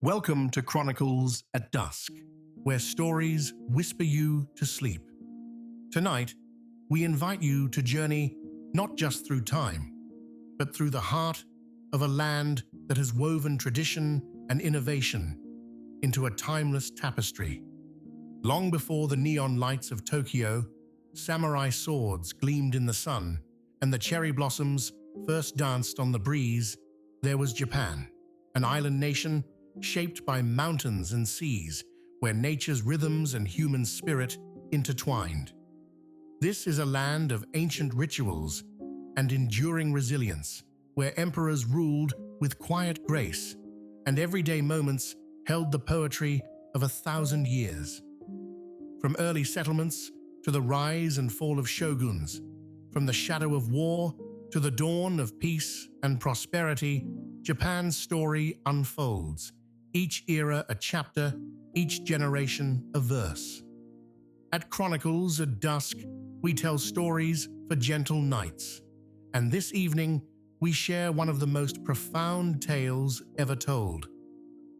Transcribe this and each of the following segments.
Welcome to Chronicles at Dusk, where stories whisper you to sleep. Tonight, we invite you to journey not just through time, but through the heart of a land that has woven tradition and innovation into a timeless tapestry. Long before the neon lights of Tokyo, samurai swords gleamed in the sun, and the cherry blossoms first danced on the breeze, there was Japan, an island nation shaped by mountains and seas, where nature's rhythms and human spirit intertwined. This is a land of ancient rituals and enduring resilience, where emperors ruled with quiet grace, and everyday moments held the poetry of 1,000 years. From early settlements to the rise and fall of shoguns, from the shadow of war to the dawn of peace and prosperity, Japan's story unfolds, each era a chapter, each generation a verse. At Chronicles at Dusk, we tell stories for gentle nights, and this evening we share one of the most profound tales ever told.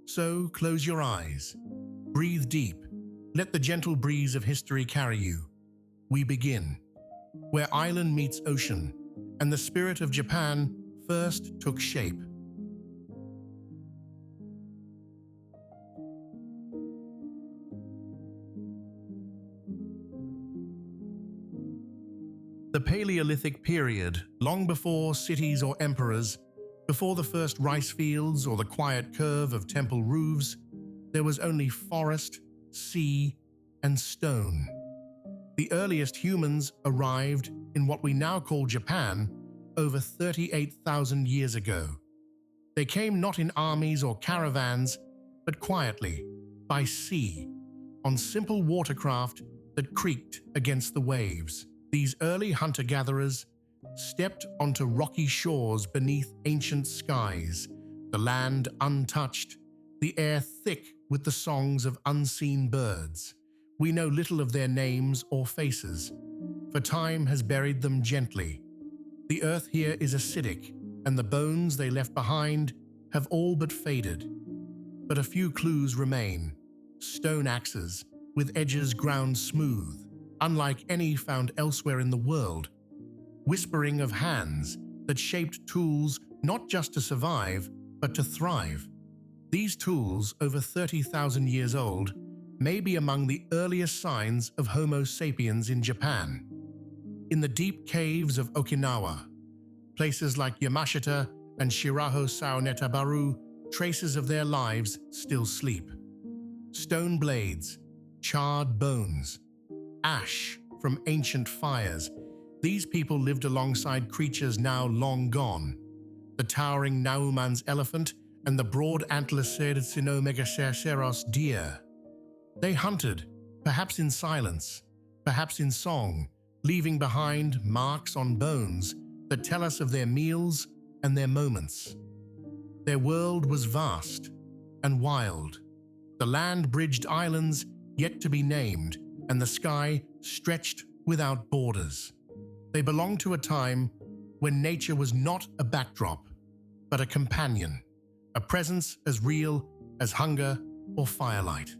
So close your eyes, breathe deep, let the gentle breeze of history carry you. We begin where island meets ocean, and the spirit of Japan first took shape. The Paleolithic Period, long before cities or emperors, before the first rice fields or the quiet curve of temple roofs, there was only forest, sea, and stone. The earliest humans arrived in what we now call Japan over 38,000 years ago. They came not in armies or caravans, but quietly, by sea, on simple watercraft that creaked against the waves. These early hunter-gatherers stepped onto rocky shores beneath ancient skies, the land untouched, the air thick with the songs of unseen birds. We know little of their names or faces, for time has buried them gently. The earth here is acidic, and the bones they left behind have all but faded. But a few clues remain: stone axes with edges ground smooth, unlike any found elsewhere in the world, whispering of hands that shaped tools not just to survive, but to thrive. These tools, over 30,000 years old, may be among the earliest signs of Homo sapiens in Japan. In the deep caves of Okinawa, places like Yamashita and Shiraho Sao-Netabaru, traces of their lives still sleep. Stone blades, charred bones, ash from ancient fires. These people lived alongside creatures now long gone. The towering Nauman's elephant and the broad antlered Cynomegaloceros deer. They hunted, perhaps in silence, perhaps in song, leaving behind marks on bones that tell us of their meals and their moments. Their world was vast and wild. The land bridged islands yet to be named, and the sky stretched without borders. They belonged to a time when nature was not a backdrop, but a companion, a presence as real as hunger or firelight.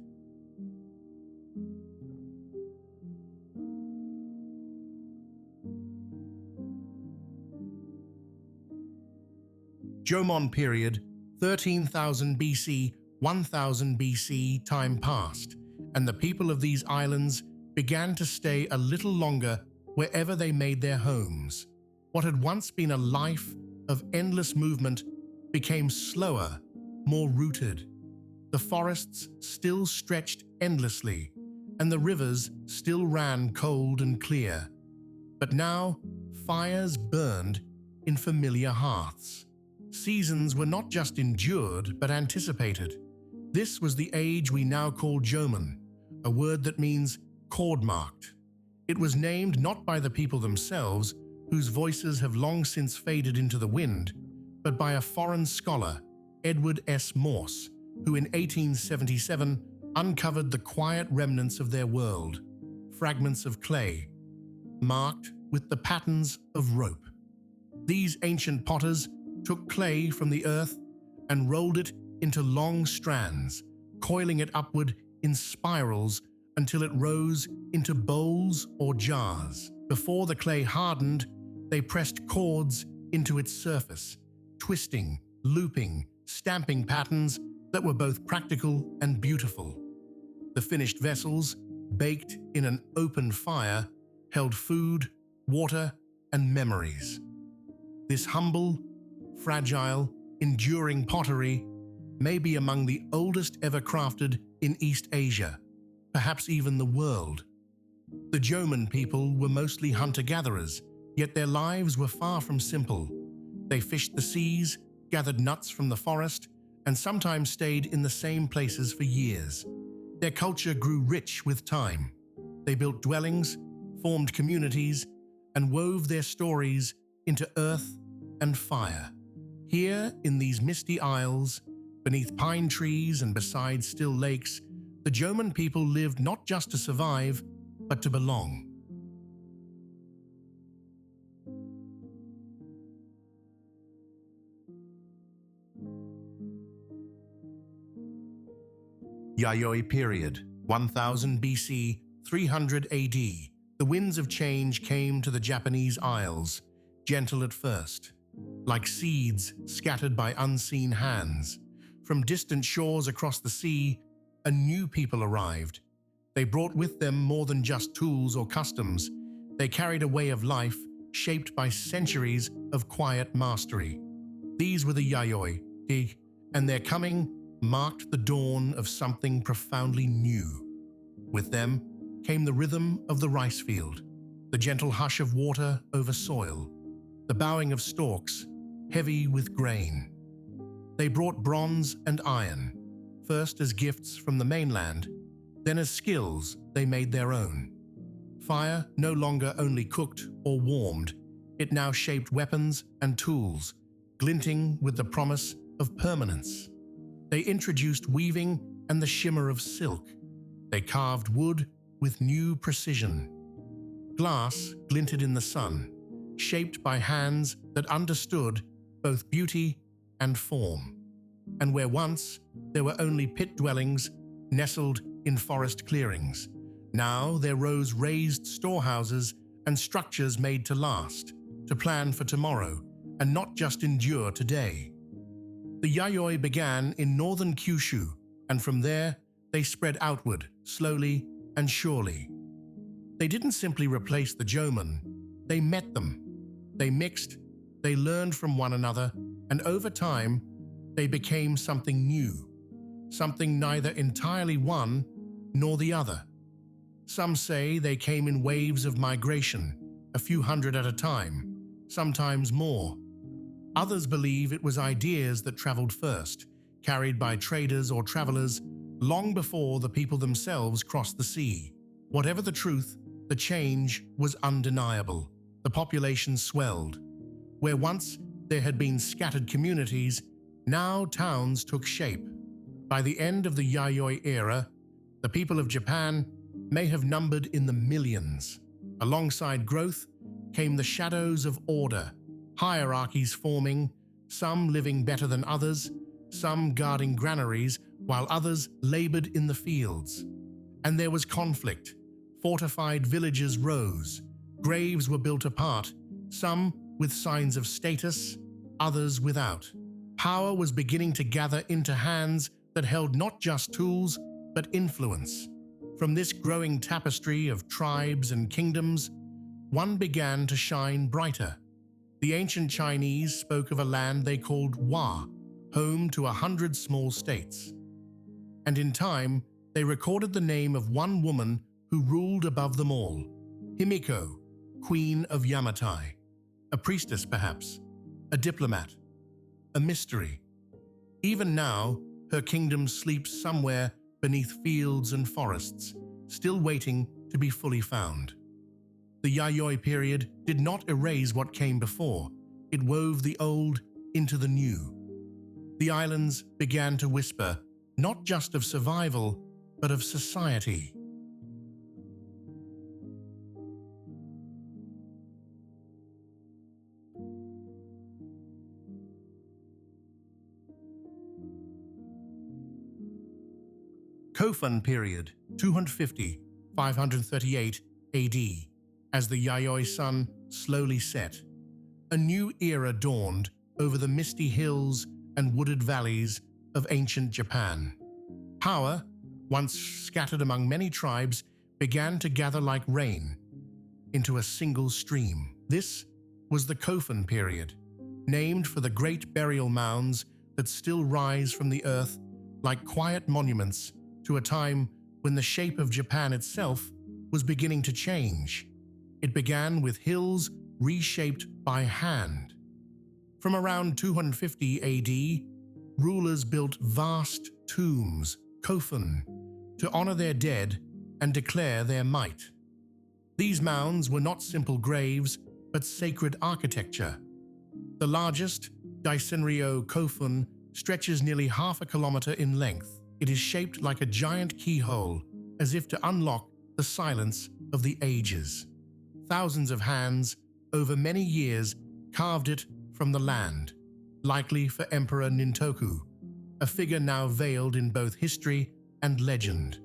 Jōmon Period, 13,000 BC, 1000 BC, time passed, and the people of these islands began to stay a little longer wherever they made their homes. What had once been a life of endless movement became slower, more rooted. The forests still stretched endlessly, and the rivers still ran cold and clear. But now, fires burned in familiar hearths. Seasons were not just endured, but anticipated. This was the age we now call Jōmon, a word that means cord-marked. It was named not by the people themselves, whose voices have long since faded into the wind, but by a foreign scholar, Edward S. Morse, who in 1877 uncovered the quiet remnants of their world, fragments of clay, marked with the patterns of rope. These ancient potters took clay from the earth and rolled it into long strands, coiling it upward in spirals until it rose into bowls or jars. Before the clay hardened, they pressed cords into its surface, twisting, looping, stamping patterns that were both practical and beautiful. The finished vessels, baked in an open fire, held food, water, and memories. This humble, fragile, enduring pottery may be among the oldest ever crafted in East Asia, perhaps even the world. The Jōmon people were mostly hunter-gatherers, yet their lives were far from simple. They fished the seas, gathered nuts from the forest, and sometimes stayed in the same places for years. Their culture grew rich with time. They built dwellings, formed communities, and wove their stories into earth and fire. Here, in these misty isles, beneath pine trees and beside still lakes, the Jōmon people lived not just to survive, but to belong. Yayoi Period, 1000 BC, 300 AD. The winds of change came to the Japanese Isles, gentle at first, like seeds scattered by unseen hands. From distant shores across the sea, a new people arrived. They brought with them more than just tools or customs. They carried a way of life shaped by centuries of quiet mastery. These were the Yayoi, and their coming marked the dawn of something profoundly new. With them came the rhythm of the rice field, the gentle hush of water over soil, the bowing of stalks, heavy with grain. They brought bronze and iron, first as gifts from the mainland, then as skills they made their own. Fire no longer only cooked or warmed, it now shaped weapons and tools, glinting with the promise of permanence. They introduced weaving and the shimmer of silk. They carved wood with new precision. Glass glinted in the sun, shaped by hands that understood both beauty and form. And where once there were only pit dwellings nestled in forest clearings, now there rose raised storehouses and structures made to last, to plan for tomorrow, and not just endure today. The Yayoi began in northern Kyushu, and from there they spread outward, slowly and surely. They didn't simply replace the Jōmon, they met them. They mixed, they learned from one another, and over time, they became something new, something neither entirely one nor the other. Some say they came in waves of migration, a few hundred at a time, sometimes more. Others believe it was ideas that traveled first, carried by traders or travelers long before the people themselves crossed the sea. Whatever the truth, the change was undeniable. The population swelled. Where once there had been scattered communities, now towns took shape. By the end of the Yayoi era, the people of Japan may have numbered in the millions. Alongside growth came the shadows of order, hierarchies forming, some living better than others, some guarding granaries while others labored in the fields. And there was conflict. Fortified villages rose. Graves were built apart, some with signs of status, others without. Power was beginning to gather into hands that held not just tools, but influence. From this growing tapestry of tribes and kingdoms, one began to shine brighter. The ancient Chinese spoke of a land they called Wa, home to 100 small states. And in time, they recorded the name of one woman who ruled above them all, Himiko, Queen of Yamatai. A priestess, perhaps, a diplomat, a mystery. Even now, her kingdom sleeps somewhere beneath fields and forests, still waiting to be fully found. The Yayoi period did not erase what came before. It wove the old into the new. The islands began to whisper, not just of survival, but of society. Kofun Period, 250–538 AD, as the Yayoi sun slowly set. A new era dawned over the misty hills and wooded valleys of ancient Japan. Power, once scattered among many tribes, began to gather like rain into a single stream. This was the Kofun Period, named for the great burial mounds that still rise from the earth like quiet monuments to a time when the shape of Japan itself was beginning to change. It began with hills reshaped by hand. From around 250 AD, rulers built vast tombs, Kofun, to honor their dead and declare their might. These mounds were not simple graves, but sacred architecture. The largest, Daisenryo Kofun, stretches nearly half a kilometer in length. It is shaped like a giant keyhole, as if to unlock the silence of the ages. Thousands of hands, over many years, carved it from the land, likely for Emperor Nintoku, a figure now veiled in both history and legend.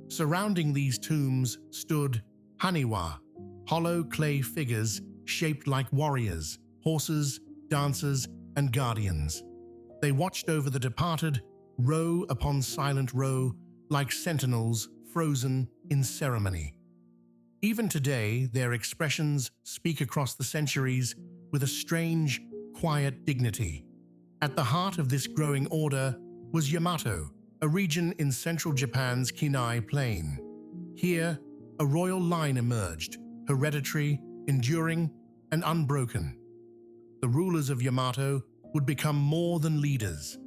Surrounding these tombs stood haniwa, hollow clay figures shaped like warriors, horses, dancers, and guardians. They watched over the departed, row upon silent row, like sentinels frozen in ceremony. Even today, their expressions speak across the centuries with a strange, quiet dignity. At the heart of this growing order was Yamato, a region in central Japan's Kinai Plain. Here, a royal line emerged, hereditary, enduring, and unbroken. The rulers of Yamato would become more than leaders.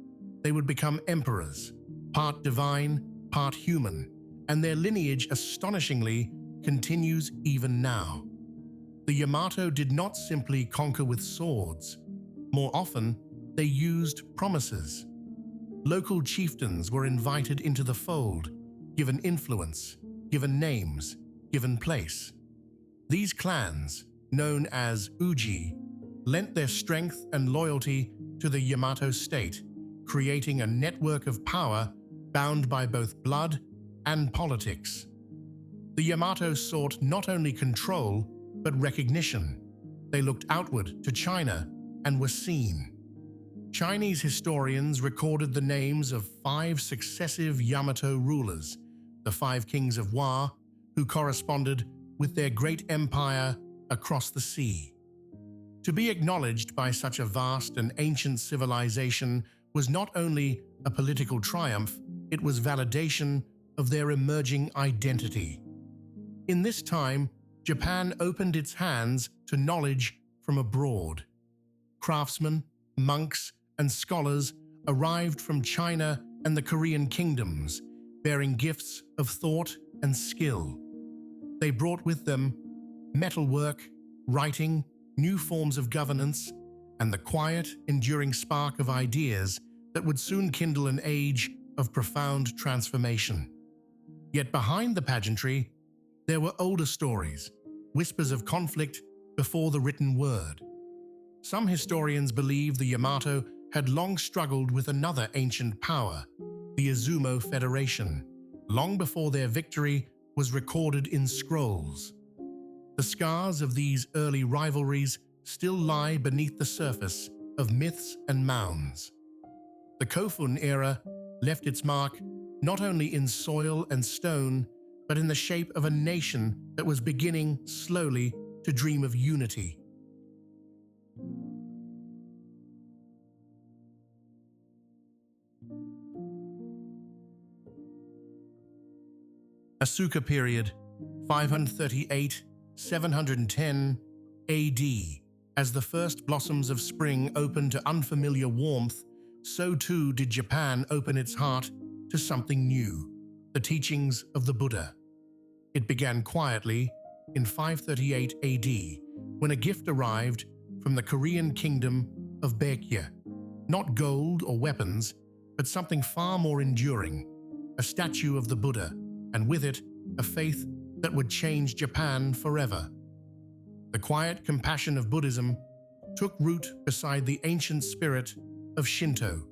They would become emperors, part divine, part human, and their lineage astonishingly continues even now. The Yamato did not simply conquer with swords. More often, they used promises. Local chieftains were invited into the fold, given influence, given names, given place. These clans, known as Uji, lent their strength and loyalty to the Yamato state, creating a network of power bound by both blood and politics. The Yamato sought not only control, but recognition. They looked outward to China and were seen. Chinese historians recorded the names of 5 successive Yamato rulers, the 5 kings of Wa, who corresponded with their great empire across the sea. To be acknowledged by such a vast and ancient civilization was not only a political triumph, it was validation of their emerging identity. In this time, Japan opened its hands to knowledge from abroad. Craftsmen, monks, and scholars arrived from China and the Korean kingdoms, bearing gifts of thought and skill. They brought with them metalwork, writing, new forms of governance, and the quiet, enduring spark of ideas that would soon kindle an age of profound transformation. Yet behind the pageantry, there were older stories, whispers of conflict before the written word. Some historians believe the Yamato had long struggled with another ancient power, the Izumo Federation, long before their victory was recorded in scrolls. The scars of these early rivalries still lie beneath the surface of myths and mounds. The Kofun era left its mark not only in soil and stone, but in the shape of a nation that was beginning slowly to dream of unity. Asuka Period, 538–710 AD. As the first blossoms of spring opened to unfamiliar warmth, so too did Japan open its heart to something new, the teachings of the Buddha. It began quietly in 538 AD, when a gift arrived from the Korean kingdom of Baekje. Not gold or weapons, but something far more enduring, a statue of the Buddha, and with it, a faith that would change Japan forever. The quiet compassion of Buddhism took root beside the ancient spirit of Shinto,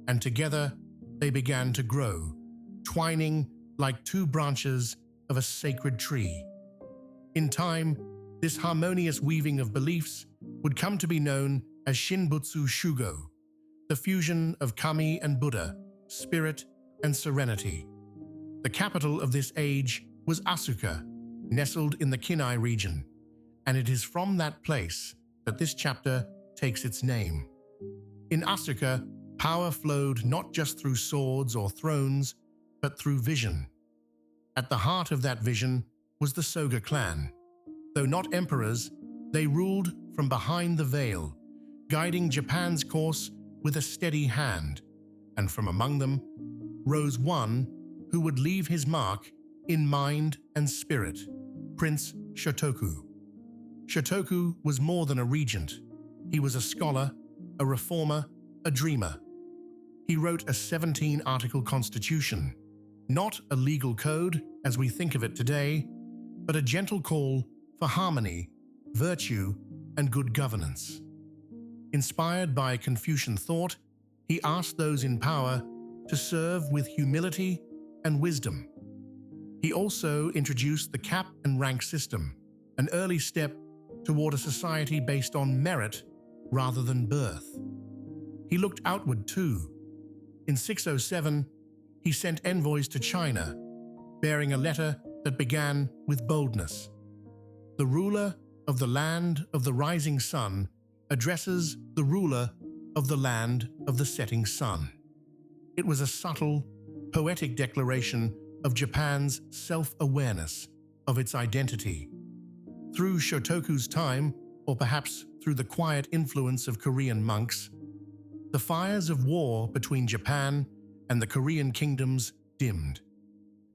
and together they began to grow. twining like two branches of a sacred tree. In time, this harmonious weaving of beliefs would come to be known as Shinbutsu Shugo, the fusion of Kami and Buddha, spirit and serenity. The capital of this age was Asuka, nestled in the Kinai region, and it is from that place that this chapter takes its name. In Asuka, power flowed not just through swords or thrones, but through vision. At the heart of that vision was the Soga clan. Though not emperors, they ruled from behind the veil, guiding Japan's course with a steady hand, and from among them rose one who would leave his mark in mind and spirit, Prince Shotoku. Shotoku was more than a regent. He was a scholar, a reformer, a dreamer. He wrote a 17-article constitution, not a legal code as we think of it today, but a gentle call for harmony, virtue, and good governance. Inspired by Confucian thought, he asked those in power to serve with humility and wisdom. He also introduced the cap and rank system, an early step toward a society based on merit rather than birth. He looked outward too. In 607, he sent envoys to China, bearing a letter that began with boldness. The ruler of the land of the rising sun addresses the ruler of the land of the setting sun. It was a subtle, poetic declaration of Japan's self-awareness of its identity. Through Shotoku's time, or perhaps through the quiet influence of Korean monks, the fires of war between Japan and the Korean kingdoms dimmed,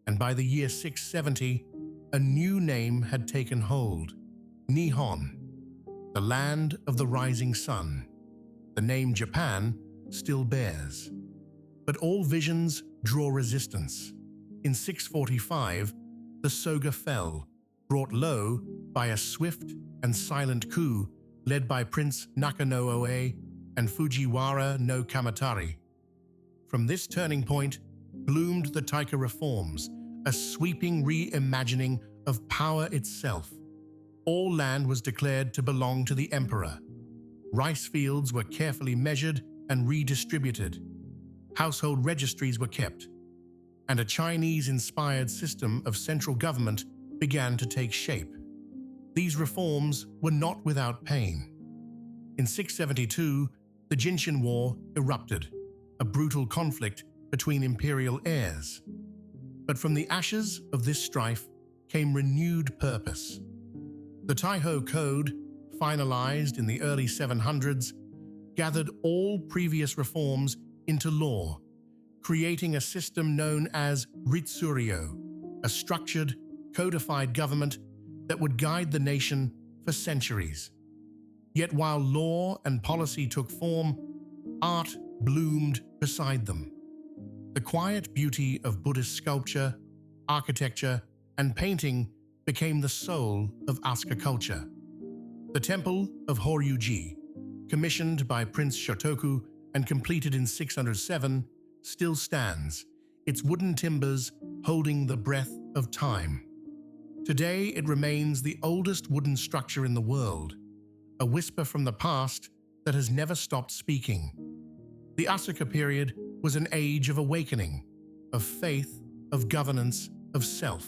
and by the year 670, a new name had taken hold: Nihon, the land of the rising sun. The name Japan still bears. But all visions draw resistance. In 645, the Soga fell, brought low by a swift and silent coup led by Prince Nakano-Oe and Fujiwara no Kamatari. From this turning point bloomed the Taika reforms, a sweeping reimagining of power itself. All land was declared to belong to the emperor. Rice fields were carefully measured and redistributed. Household registries were kept, and a Chinese-inspired system of central government began to take shape. These reforms were not without pain. In 672, the Jinshin War erupted, a brutal conflict between imperial heirs. But from the ashes of this strife came renewed purpose. The Taishō Code, finalized in the early 700s, gathered all previous reforms into law, creating a system known as Ritsuryo, a structured, codified government that would guide the nation for centuries. Yet while law and policy took form, art bloomed beside them. The quiet beauty of Buddhist sculpture, architecture, and painting became the soul of Asuka culture. The temple of Horyuji, commissioned by Prince Shotoku and completed in 607, still stands, its wooden timbers holding the breath of time. Today it remains the oldest wooden structure in the world, a whisper from the past that has never stopped speaking. The Asuka period was an age of awakening, of faith, of governance, of self.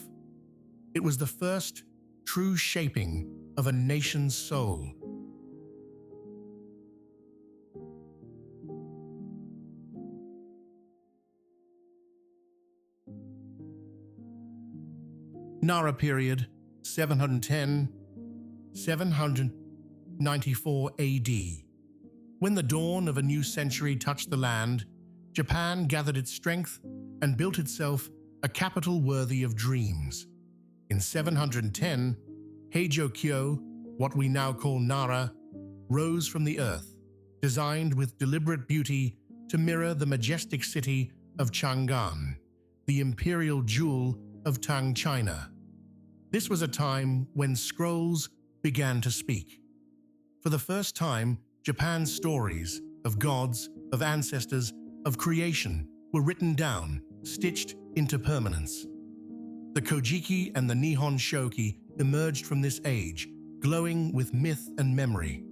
It was the first true shaping of a nation's soul. Nara Period, 710–794 AD. When the dawn of a new century touched the land, Japan gathered its strength and built itself a capital worthy of dreams. In 710, Heijō-kyo, what we now call Nara, rose from the earth, designed with deliberate beauty to mirror the majestic city of Chang'an, the imperial jewel of Tang China. This was a time when scrolls began to speak. For the first time, Japan's stories of gods, of ancestors, of creation were written down, stitched into permanence. The Kojiki and the Nihon Shoki emerged from this age, glowing with myth and memory.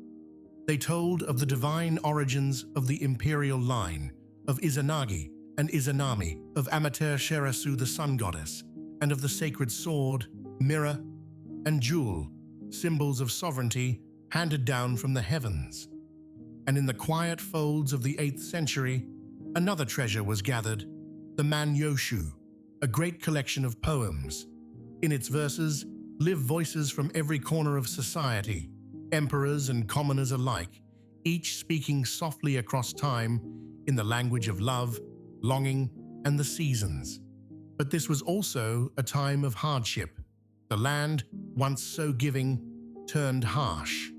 They told of the divine origins of the imperial line, of Izanagi and Izanami, of Amaterasu the sun goddess, and of the sacred sword, mirror, and jewel, symbols of sovereignty handed down from the heavens. And in the quiet folds of the 8th century, another treasure was gathered, the Man-yōshū, a great collection of poems. In its verses live voices from every corner of society, emperors and commoners alike, each speaking softly across time in the language of love, longing, and the seasons. But this was also a time of hardship. The land, once so giving, turned harsh.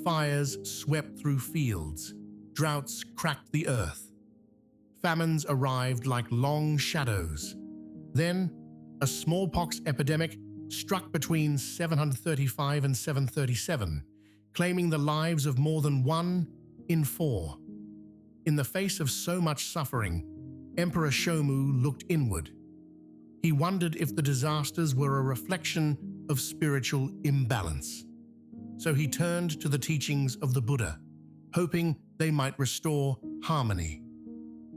Fires swept through fields, droughts cracked the earth. Famines arrived like long shadows. Then, a smallpox epidemic struck between 735 and 737, claiming the lives of more than 1 in 4. In the face of so much suffering, Emperor Shomu looked inward. He wondered if the disasters were a reflection of spiritual imbalance. So he turned to the teachings of the Buddha, hoping they might restore harmony.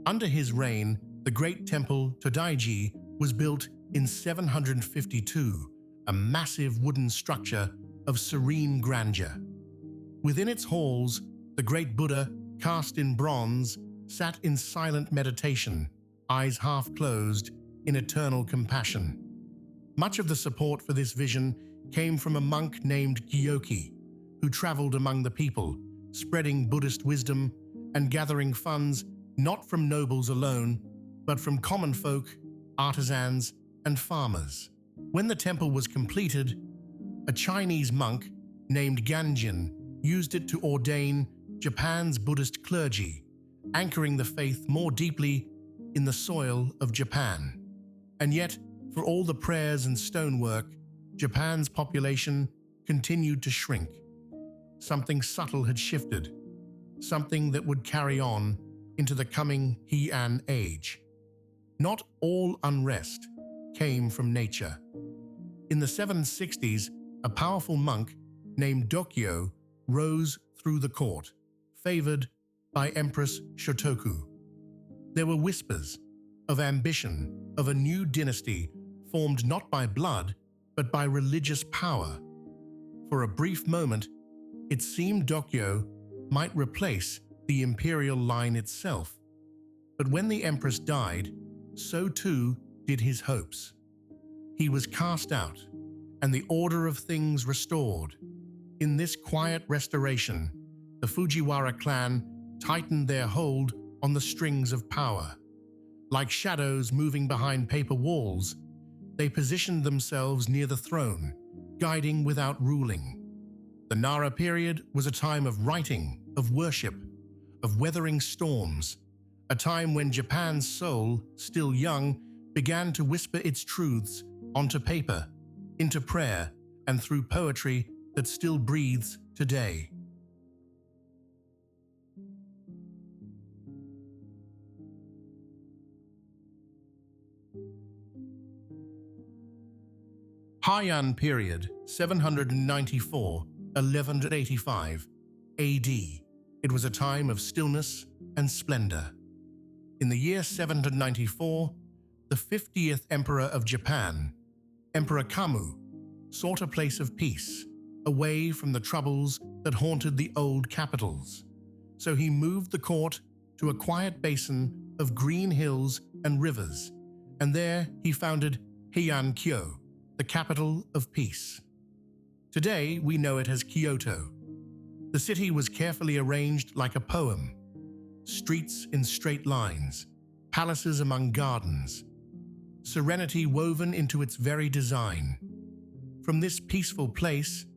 Under his reign, the great temple Todaiji was built in 752, a massive wooden structure of serene grandeur. Within its halls, the great Buddha, cast in bronze, sat in silent meditation, eyes half closed, in eternal compassion. Much of the support for this vision came from a monk named Gyoki, who traveled among the people, spreading Buddhist wisdom and gathering funds not from nobles alone, but from common folk, artisans, and farmers. When the temple was completed, a Chinese monk named Ganjin used it to ordain Japan's Buddhist clergy, anchoring the faith more deeply in the soil of Japan. And yet, for all the prayers and stonework, Japan's population continued to shrink. Something subtle had shifted, something that would carry on into the coming Heian age. Not all unrest came from nature. In the 760s, a powerful monk named Dokyo rose through the court, favored by Empress Shotoku. There were whispers of ambition, of a new dynasty formed not by blood, but by religious power. For a brief moment, it seemed Dokyo might replace the imperial line itself. But when the empress died, so too did his hopes. He was cast out, and the order of things restored. In this quiet restoration, the Fujiwara clan tightened their hold on the strings of power. Like shadows moving behind paper walls, they positioned themselves near the throne, guiding without ruling. The Nara period was a time of writing, of worship, of weathering storms, a time when Japan's soul, still young, began to whisper its truths onto paper, into prayer, and through poetry that still breathes today. Heian Period, 794–1185 AD. It was a time of stillness and splendor. In the year 794, the 50th Emperor of Japan, Emperor Kamu, sought a place of peace, away from the troubles that haunted the old capitals. So he moved the court to a quiet basin of green hills and rivers, and there he founded Heian-kyo, the capital of peace. Today, we know it as Kyoto. The city was carefully arranged like a poem. Streets in straight lines, palaces among gardens, serenity woven into its very design. From this peaceful place,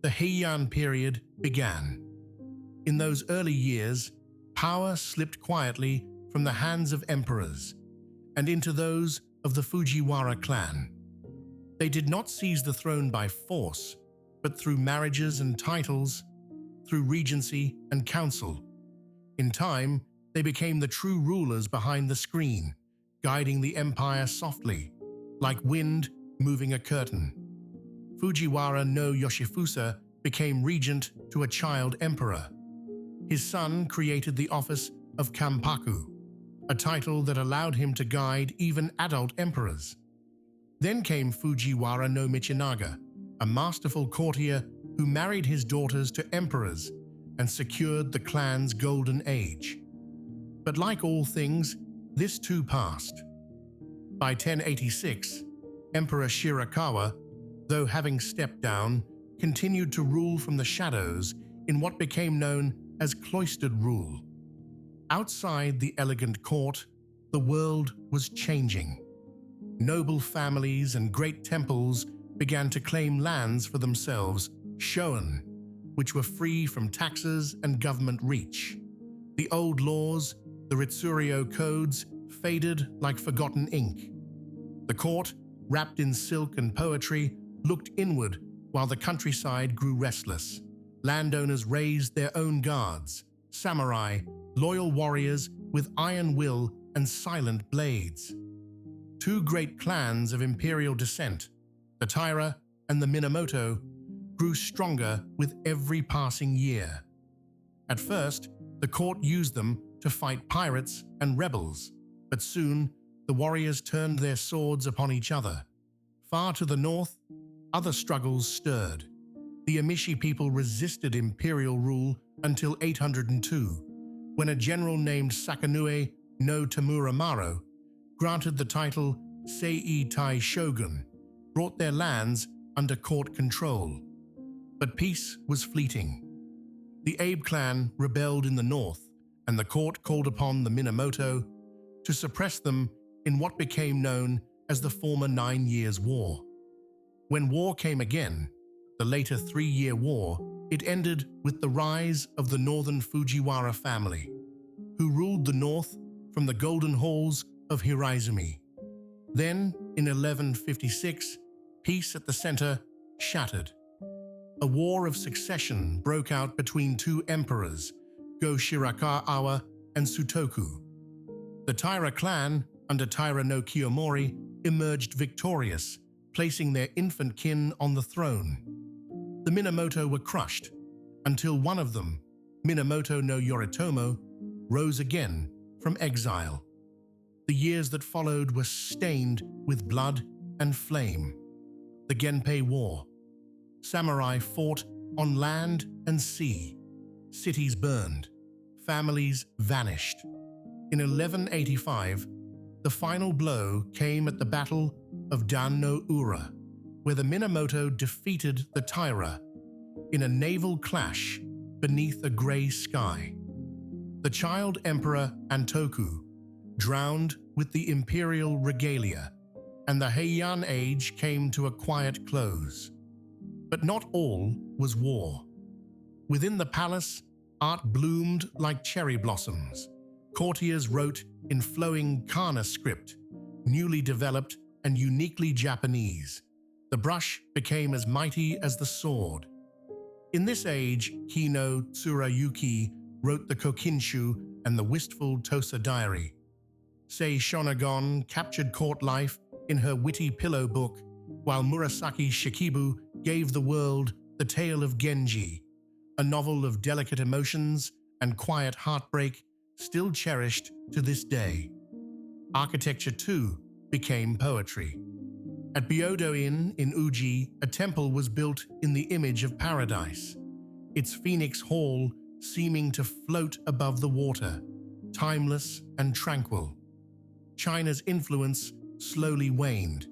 the Heian period began. In those early years, power slipped quietly from the hands of emperors and into those of the Fujiwara clan. They did not seize the throne by force, but through marriages and titles, through regency and council. In time, they became the true rulers behind the screen, guiding the empire softly, like wind moving a curtain. Fujiwara no Yoshifusa became regent to a child emperor. His son created the office of Kampaku, a title that allowed him to guide even adult emperors. Then came Fujiwara no Michinaga, a masterful courtier who married his daughters to emperors and secured the clan's golden age. But like all things, this too passed. By 1086, Emperor Shirakawa, though having stepped down, continued to rule from the shadows in what became known as cloistered rule. Outside the elegant court, the world was changing. Noble families and great temples began to claim lands for themselves, Shoen, which were free from taxes and government reach. The old laws, the Ritsuryo codes, faded like forgotten ink. The court, wrapped in silk and poetry, looked inward while the countryside grew restless. Landowners raised their own guards, samurai, loyal warriors with iron will and silent blades. Two great clans of imperial descent, the Taira and the Minamoto, grew stronger with every passing year. At first, the court used them to fight pirates and rebels, but soon the warriors turned their swords upon each other. Far to the north, other struggles stirred. The Emishi people resisted imperial rule until 802, when a general named Sakanue no Tamuramaro granted the title Sei Tai Shogun, brought their lands under court control. But peace was fleeting. The Abe clan rebelled in the north, and the court called upon the Minamoto to suppress them in what became known as the former 9 Years' War. When war came again, the later 3-year war, it ended with the rise of the northern Fujiwara family, who ruled the north from the golden halls of Hiraizumi. Then, in 1156, peace at the center shattered. A war of succession broke out between two emperors, Go Shirakawa and Sutoku. The Taira clan, under Taira no Kiyomori, emerged victorious, placing their infant kin on the throne. The Minamoto were crushed, until one of them, Minamoto no Yoritomo, rose again from exile. The years that followed were stained with blood and flame. The Genpei War. Samurai fought on land and sea. Cities burned. Families vanished. In 1185, the final blow came at the Battle of Dan no Ura, where the Minamoto defeated the Taira in a naval clash beneath a grey sky. The child emperor Antoku drowned with the imperial regalia, and the Heian age came to a quiet close. But not all was war. Within the palace, art bloomed like cherry blossoms. Courtiers wrote in flowing kana script, newly developed and uniquely Japanese. The brush became as mighty as the sword. In this age, Kino Tsurayuki wrote the Kokinshu and the wistful Tosa diary. Sei Shonagon captured court life in her witty pillow book, while Murasaki Shikibu gave the world the tale of Genji, a novel of delicate emotions and quiet heartbreak still cherished to this day. Architecture, too, became poetry. At Byodo Inn in Uji, a temple was built in the image of paradise, its phoenix hall seeming to float above the water, timeless and tranquil. China's influence slowly waned.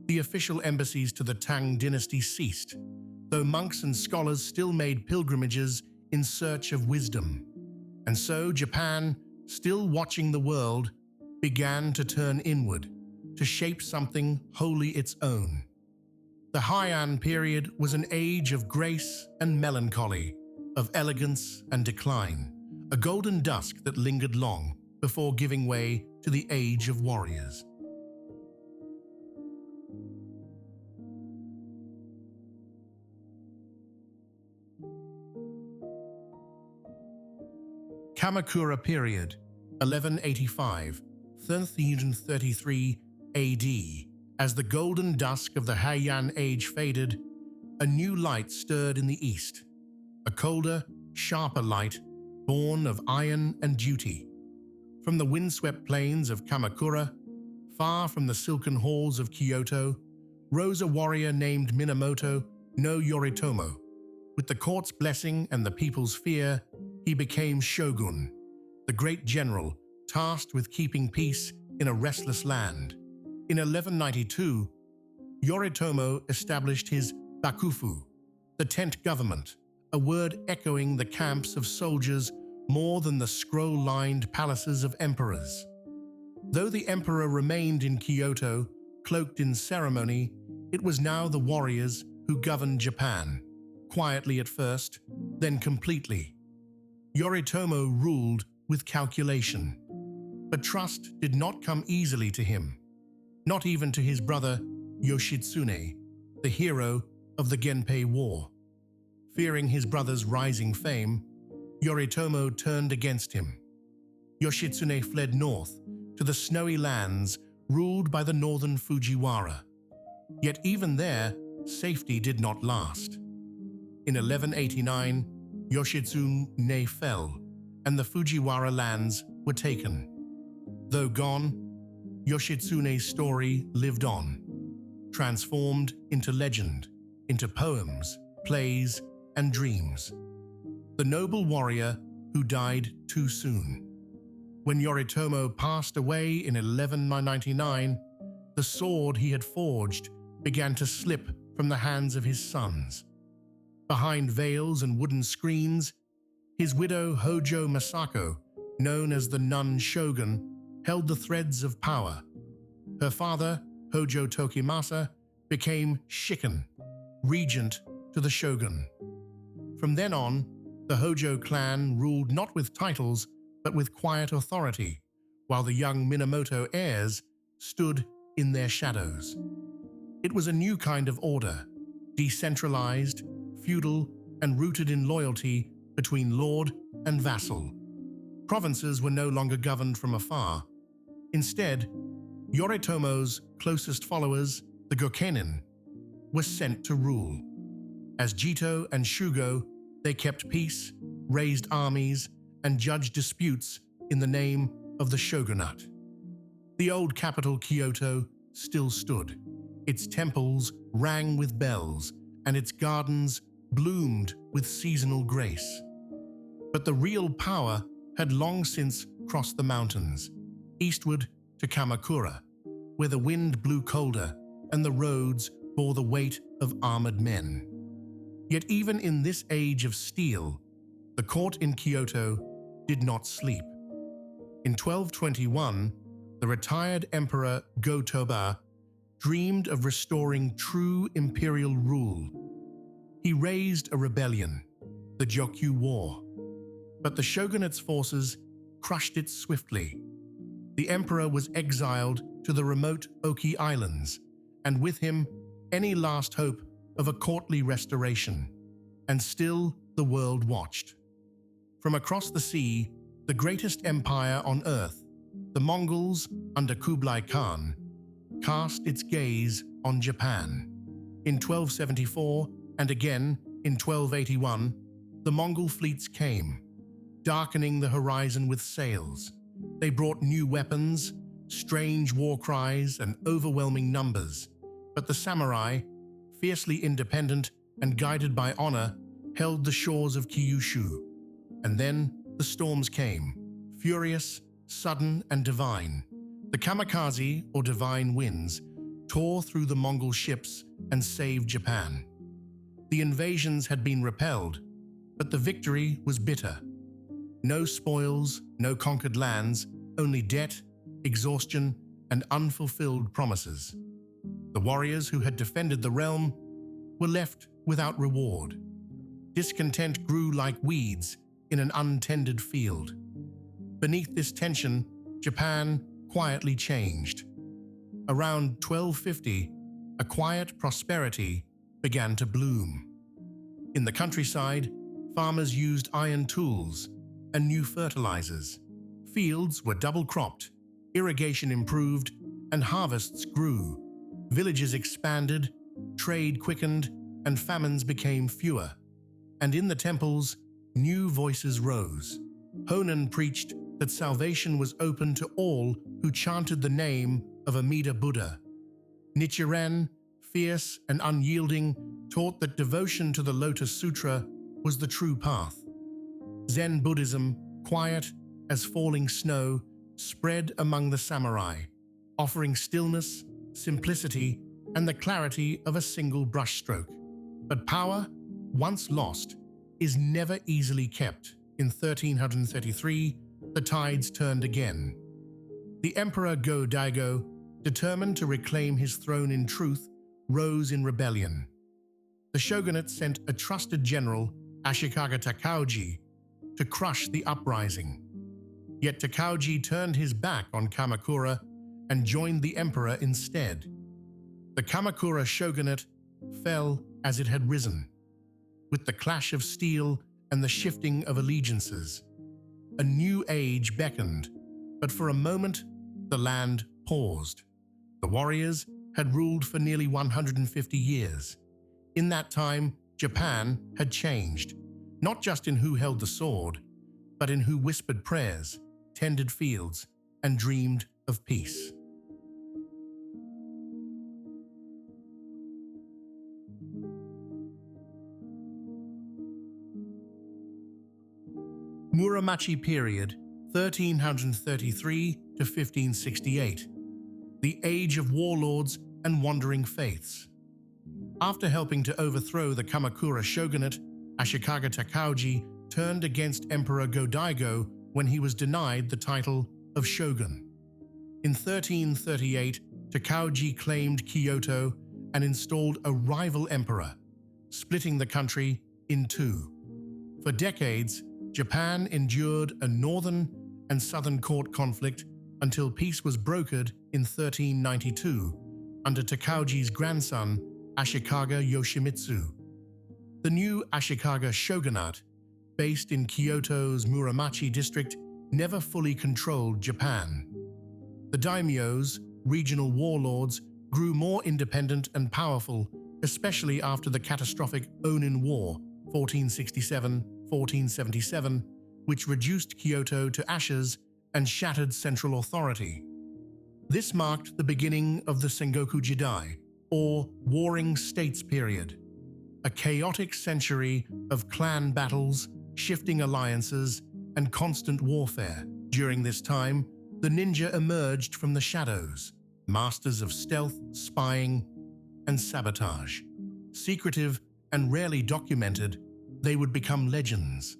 The official embassies to the Tang dynasty ceased, though monks and scholars still made pilgrimages in search of wisdom. And so Japan, still watching the world, began to turn inward, to shape something wholly its own. The Heian period was an age of grace and melancholy, of elegance and decline, a golden dusk that lingered long before giving way to the age of warriors. Kamakura Period, 1185, 1333 AD, as the golden dusk of the Heian age faded, a new light stirred in the east, a colder, sharper light born of iron and duty. From the windswept plains of Kamakura, far from the silken halls of Kyoto, rose a warrior named Minamoto no Yoritomo. With the court's blessing and the people's fear, he became shogun, the great general tasked with keeping peace in a restless land. In 1192, Yoritomo established his bakufu, the tent government, a word echoing the camps of soldiers more than the scroll-lined palaces of emperors. Though the emperor remained in Kyoto, cloaked in ceremony, it was now the warriors who governed Japan, quietly at first, then completely. Yoritomo ruled with calculation, but trust did not come easily to him, not even to his brother Yoshitsune, the hero of the Genpei War. Fearing his brother's rising fame, Yoritomo turned against him. Yoshitsune fled north to the snowy lands ruled by the northern Fujiwara. Yet even there, safety did not last. In 1189, Yoshitsune fell, and the Fujiwara lands were taken. Though gone, Yoshitsune's story lived on, transformed into legend, into poems, plays, and dreams. The noble warrior who died too soon. When Yoritomo passed away in 1199, the sword he had forged began to slip from the hands of his sons. Behind veils and wooden screens, his widow Hojo Masako, known as the nun shogun, held the threads of power. Her father, Hojo Tokimasa, became shikken, regent to the shogun. From then on, the Hojo clan ruled not with titles, but with quiet authority, while the young Minamoto heirs stood in their shadows. It was a new kind of order, decentralized, feudal, and rooted in loyalty between lord and vassal. Provinces were no longer governed from afar. Instead, Yoritomo's closest followers, the Gokenin, were sent to rule. As Jito and Shugo, they kept peace, raised armies, and judged disputes in the name of the shogunate. The old capital Kyoto still stood. Its temples rang with bells, and its gardens bloomed with seasonal grace. But the real power had long since crossed the mountains, eastward to Kamakura, where the wind blew colder and the roads bore the weight of armored men. Yet even in this age of steel, the court in Kyoto did not sleep. In 1221, the retired emperor Go-Toba dreamed of restoring true imperial rule. He raised a rebellion, the Jokyu War, but the shogunate's forces crushed it swiftly. The emperor was exiled to the remote Oki Islands, and with him, any last hope of a courtly restoration. And still the world watched. From across the sea, the greatest empire on earth, the Mongols under Kublai Khan, cast its gaze on Japan. In 1274 and again in 1281, the Mongol fleets came, darkening the horizon with sails. They brought new weapons, strange war cries, and overwhelming numbers. But the samurai, fiercely independent and guided by honor, held the shores of Kyushu. And then the storms came, furious, sudden, and divine. The kamikaze, or divine winds, tore through the Mongol ships and saved Japan. The invasions had been repelled, but the victory was bitter. No spoils, no conquered lands, only debt, exhaustion, and unfulfilled promises. The warriors who had defended the realm were left without reward. Discontent grew like weeds in an untended field. Beneath this tension, Japan quietly changed. Around 1250, a quiet prosperity began to bloom. In the countryside, farmers used iron tools and new fertilizers. Fields were double-cropped, Irrigation improved, and harvests grew. Villages expanded, trade quickened, and famines became fewer. And in the temples, new voices rose. Honen preached that salvation was open to all who chanted the name of Amida Buddha. Nichiren, fierce and unyielding, taught that devotion to the Lotus Sutra was the true path. Zen Buddhism, quiet as falling snow, spread among the samurai, offering stillness, simplicity, and the clarity of a single brushstroke. But power, once lost, is never easily kept. In 1333, the tides turned again. The Emperor Go-Daigo, determined to reclaim his throne in truth, rose in rebellion. The shogunate sent a trusted general, Ashikaga Takauji, to crush the uprising. Yet Takauji turned his back on Kamakura and joined the emperor instead. The Kamakura shogunate fell as it had risen, with the clash of steel and the shifting of allegiances. A new age beckoned, but for a moment, the land paused. The warriors had ruled for nearly 150 years. In that time, Japan had changed, not just in who held the sword, but in who whispered prayers, tended fields, and dreamed of peace. Muromachi Period, 1333 to 1568, the age of warlords and wandering faiths. After helping to overthrow the Kamakura shogunate, Ashikaga Takauji turned against Emperor Go-Daigo when he was denied the title of shogun. In 1338, Takauji claimed Kyoto and installed a rival emperor, splitting the country in two. For decades, Japan endured a northern and southern court conflict until peace was brokered in 1392 under Takauji's grandson, Ashikaga Yoshimitsu. The new Ashikaga shogunate, based in Kyoto's Muromachi district, never fully controlled Japan. The daimyos, regional warlords, grew more independent and powerful, especially after the catastrophic Onin War, 1467-1477, which reduced Kyoto to ashes and shattered central authority. This marked the beginning of the Sengoku Jidai, or Warring States Period, a chaotic century of clan battles, shifting alliances, and constant warfare. During this time, the ninja emerged from the shadows, masters of stealth, spying, and sabotage. Secretive and rarely documented, they would become legends.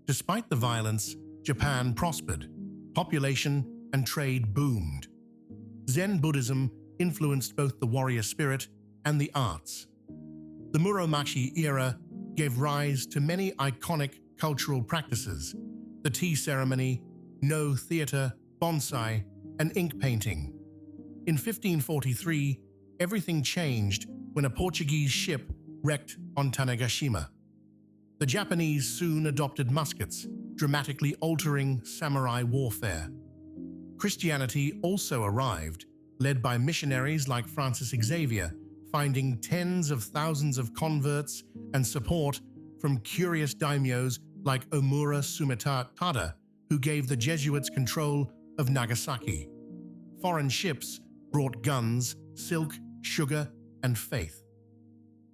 Despite the violence, Japan prospered. Population and trade boomed. Zen Buddhism influenced both the warrior spirit and the arts. The Muromachi era gave rise to many iconic cultural practices: the tea ceremony, no theater, bonsai, and ink painting. In 1543, everything changed when a Portuguese ship wrecked on Tanegashima. The Japanese soon adopted muskets, dramatically altering samurai warfare. Christianity also arrived, led by missionaries like Francis Xavier, finding tens of thousands of converts and support from curious daimyos like Omura Sumitada, who gave the Jesuits control of Nagasaki. Foreign ships brought guns, silk, sugar, and faith.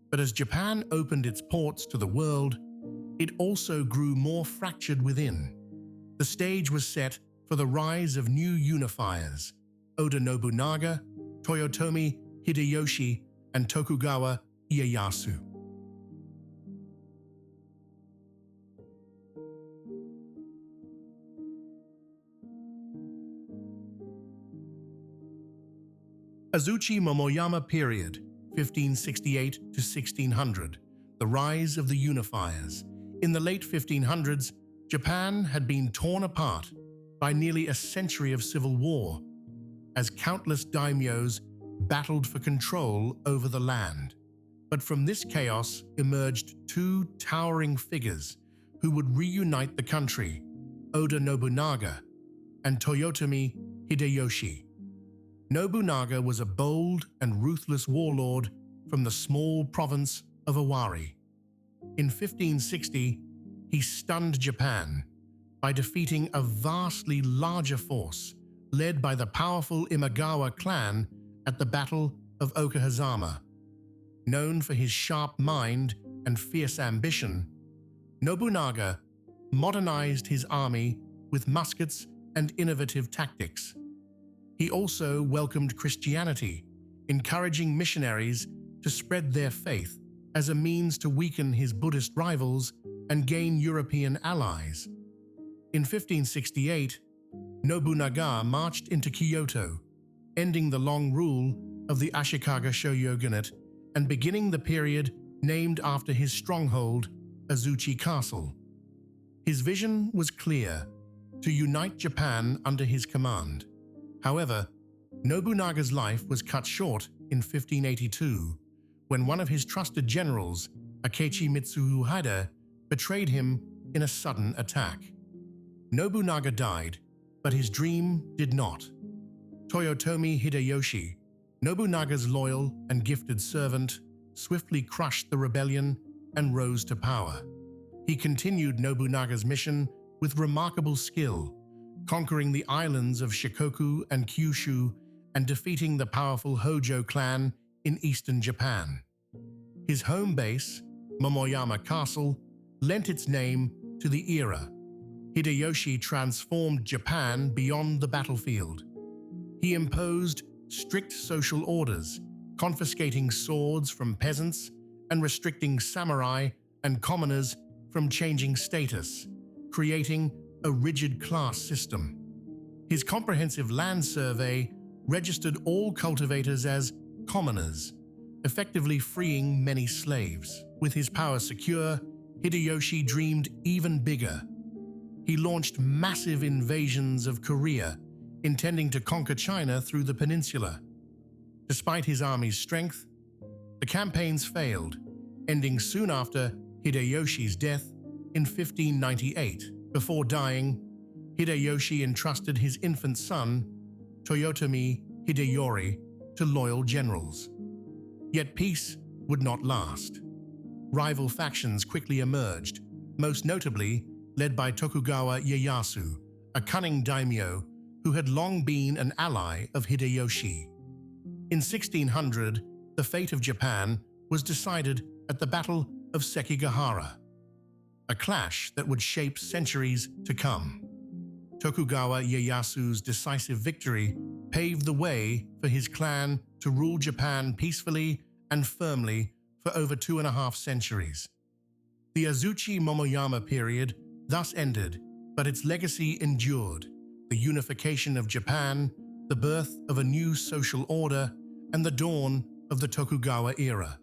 But as Japan opened its ports to the world, it also grew more fractured within. The stage was set for the rise of new unifiers: Oda Nobunaga, Toyotomi Hideyoshi, and Tokugawa Ieyasu. Azuchi Momoyama Period, 1568 to 1600, the rise of the unifiers. In the late 1500s, Japan had been torn apart by nearly a century of civil war, as countless daimyos battled for control over the land. But from this chaos emerged two towering figures who would reunite the country: Oda Nobunaga and Toyotomi Hideyoshi. Nobunaga was a bold and ruthless warlord from the small province of Owari. In 1560, he stunned Japan by defeating a vastly larger force led by the powerful Imagawa clan at the Battle of Okahazama. Known for his sharp mind and fierce ambition, Nobunaga modernized his army with muskets and innovative tactics. He also welcomed Christianity, encouraging missionaries to spread their faith as a means to weaken his Buddhist rivals and gain European allies. In 1568, Nobunaga marched into Kyoto, ending the long rule of the Ashikaga shogunate and beginning the period named after his stronghold, Azuchi Castle. His vision was clear: to unite Japan under his command. However, Nobunaga's life was cut short in 1582 when one of his trusted generals, Akechi Mitsuhide, betrayed him in a sudden attack. Nobunaga died, but his dream did not. Toyotomi Hideyoshi, Nobunaga's loyal and gifted servant, swiftly crushed the rebellion and rose to power. He continued Nobunaga's mission with remarkable skill, conquering the islands of Shikoku and Kyushu and defeating the powerful Hojo clan in eastern Japan. His home base, Momoyama Castle, lent its name to the era. Hideyoshi transformed Japan beyond the battlefield. He imposed strict social orders, confiscating swords from peasants and restricting samurai and commoners from changing status, creating a rigid class system. His comprehensive land survey registered all cultivators as commoners, effectively freeing many slaves. With his power secure, Hideyoshi dreamed even bigger. He launched massive invasions of Korea, intending to conquer China through the peninsula. Despite his army's strength, the campaigns failed, ending soon after Hideyoshi's death in 1598. Before dying, Hideyoshi entrusted his infant son, Toyotomi Hideyori, to loyal generals. Yet peace would not last. Rival factions quickly emerged, most notably led by Tokugawa Ieyasu, a cunning daimyo who had long been an ally of Hideyoshi. In 1600, the fate of Japan was decided at the Battle of Sekigahara, a clash that would shape centuries to come. Tokugawa Ieyasu's decisive victory paved the way for his clan to rule Japan peacefully and firmly for over 2.5 centuries. The Azuchi Momoyama period thus ended, but its legacy endured: the unification of Japan, the birth of a new social order, and the dawn of the Tokugawa era.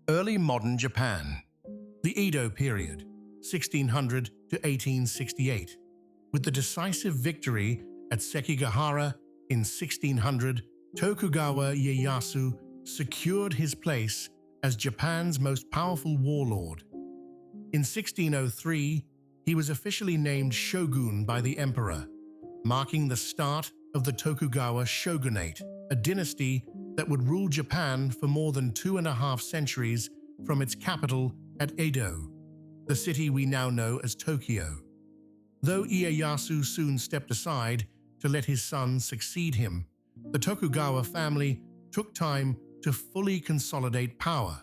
Early modern Japan. The Edo period, 1600 to 1868. With the decisive victory at Sekigahara in 1600, Tokugawa Ieyasu secured his place as Japan's most powerful warlord. In 1603, he was officially named shogun by the emperor, marking the start of the Tokugawa shogunate, a dynasty that would rule Japan for more than 2.5 centuries from its capital at Edo, the city we now know as Tokyo. Though Ieyasu soon stepped aside to let his son succeed him, the Tokugawa family took time to fully consolidate power.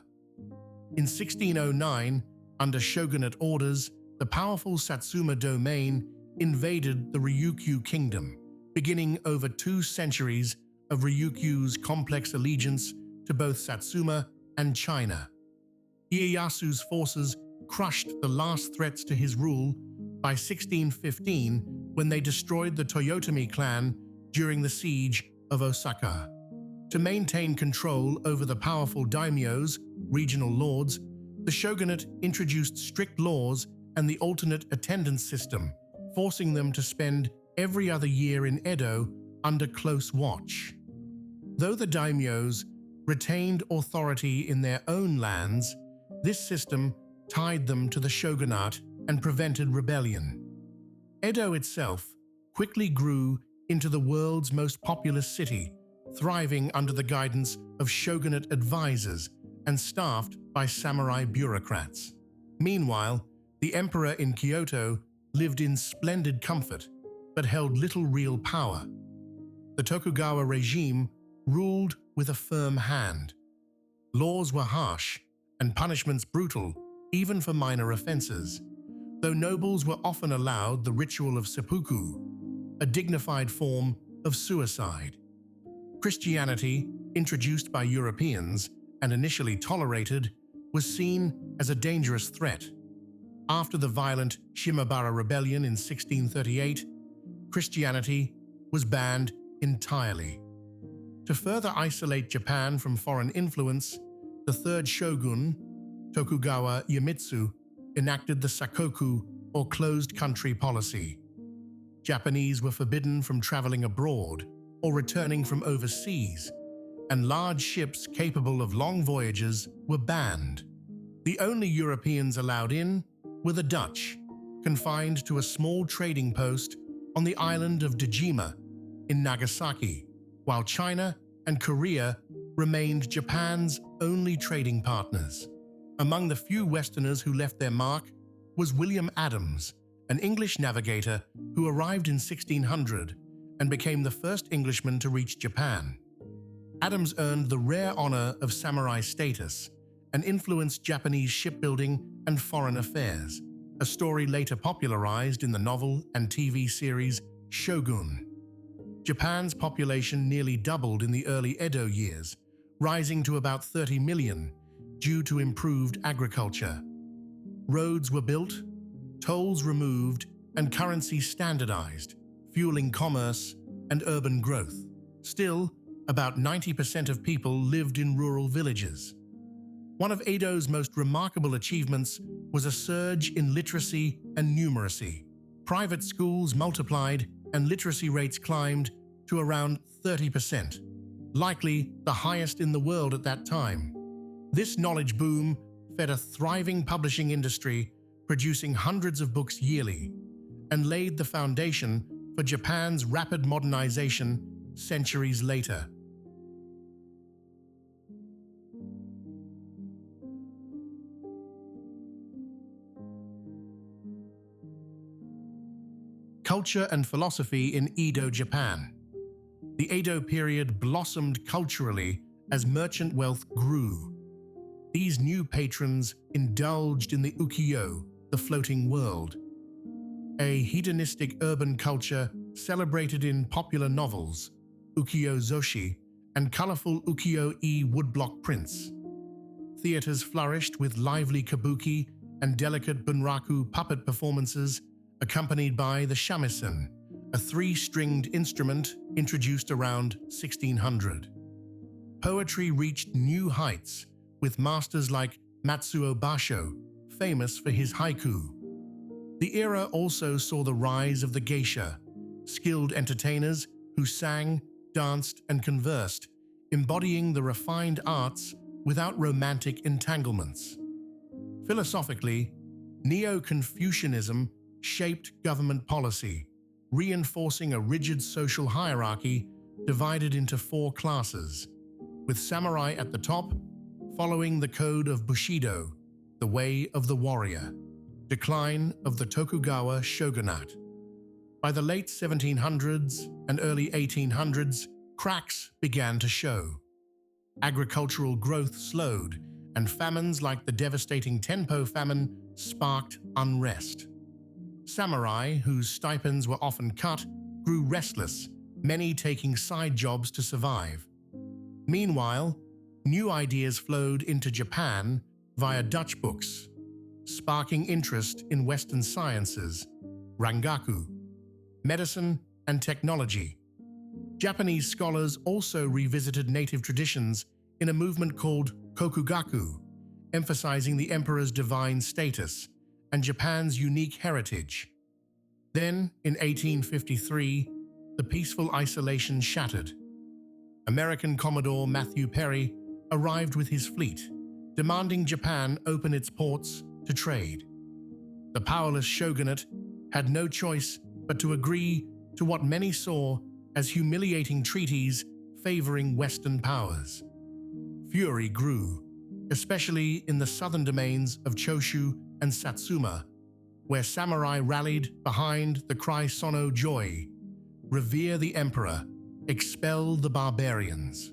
In 1609, under shogunate orders, the powerful Satsuma domain invaded the Ryukyu kingdom, beginning over 2 centuries of Ryukyu's complex allegiance to both Satsuma and China. Ieyasu's forces crushed the last threats to his rule by 1615 when they destroyed the Toyotomi clan during the siege of Osaka. To maintain control over the powerful daimyos, regional lords, the shogunate introduced strict laws and the alternate attendance system, forcing them to spend every other year in Edo under close watch. Though the daimyos retained authority in their own lands, this system tied them to the shogunate and prevented rebellion. Edo itself quickly grew into the world's most populous city, thriving under the guidance of shogunate advisors and staffed by samurai bureaucrats. Meanwhile, the emperor in Kyoto lived in splendid comfort, but held little real power. The Tokugawa regime ruled with a firm hand. Laws were harsh and punishments brutal, even for minor offenses, though nobles were often allowed the ritual of seppuku, a dignified form of suicide. Christianity, introduced by Europeans and initially tolerated, was seen as a dangerous threat. After the violent Shimabara Rebellion in 1638, Christianity was banned entirely. To further isolate Japan from foreign influence, the third shogun, Tokugawa Iemitsu, enacted the Sakoku, or closed country policy. Japanese were forbidden from traveling abroad or returning from overseas, and large ships capable of long voyages were banned. The only Europeans allowed in were the Dutch, confined to a small trading post on the island of Dejima in Nagasaki, while China and Korea remained Japan's only trading partners. Among the few Westerners who left their mark was William Adams, an English navigator who arrived in 1600 and became the first Englishman to reach Japan. Adams earned the rare honor of samurai status and influenced Japanese shipbuilding and foreign affairs, a story later popularized in the novel and TV series Shogun. Japan's population nearly doubled in the early Edo years, rising to about 30 million due to improved agriculture. Roads were built, tolls removed, and currency standardized, fueling commerce and urban growth. Still, about 90% of people lived in rural villages. One of Edo's most remarkable achievements was a surge in literacy and numeracy. Private schools multiplied and literacy rates climbed to around 30%, likely the highest in the world at that time. This knowledge boom fed a thriving publishing industry, producing hundreds of books yearly, and laid the foundation for Japan's rapid modernization centuries later. Culture and philosophy in Edo, Japan. The Edo period blossomed culturally as merchant wealth grew. These new patrons indulged in the ukiyo, the floating world, a hedonistic urban culture celebrated in popular novels, ukiyo-zoshi, and colorful ukiyo-e woodblock prints. Theaters flourished with lively kabuki and delicate bunraku puppet performances, accompanied by the shamisen, a three-stringed instrument introduced around 1600. Poetry reached new heights, with masters like Matsuo Basho, famous for his haiku. The era also saw the rise of the geisha, skilled entertainers who sang, danced, and conversed, embodying the refined arts without romantic entanglements. Philosophically, Neo-Confucianism shaped government policy, reinforcing a rigid social hierarchy divided into four classes, with samurai at the top, following the code of Bushido, the way of the warrior. Decline of the Tokugawa shogunate. By the late 1700s and early 1800s, cracks began to show. Agricultural growth slowed, and famines like the devastating Tenpo famine sparked unrest. Samurai, whose stipends were often cut, grew restless, many taking side jobs to survive. Meanwhile, new ideas flowed into Japan via Dutch books, sparking interest in Western sciences, rangaku, medicine, and technology. Japanese scholars also revisited native traditions in a movement called Kokugaku, emphasizing the emperor's divine status and Japan's unique heritage. Then, in 1853, the peaceful isolation shattered. American Commodore Matthew Perry arrived with his fleet, demanding Japan open its ports to trade. The powerless shogunate had no choice but to agree to what many saw as humiliating treaties favoring Western powers. Fury grew, especially in the southern domains of Choshu and Satsuma, where samurai rallied behind the cry Sono Joy, "Revere the Emperor, expel the barbarians."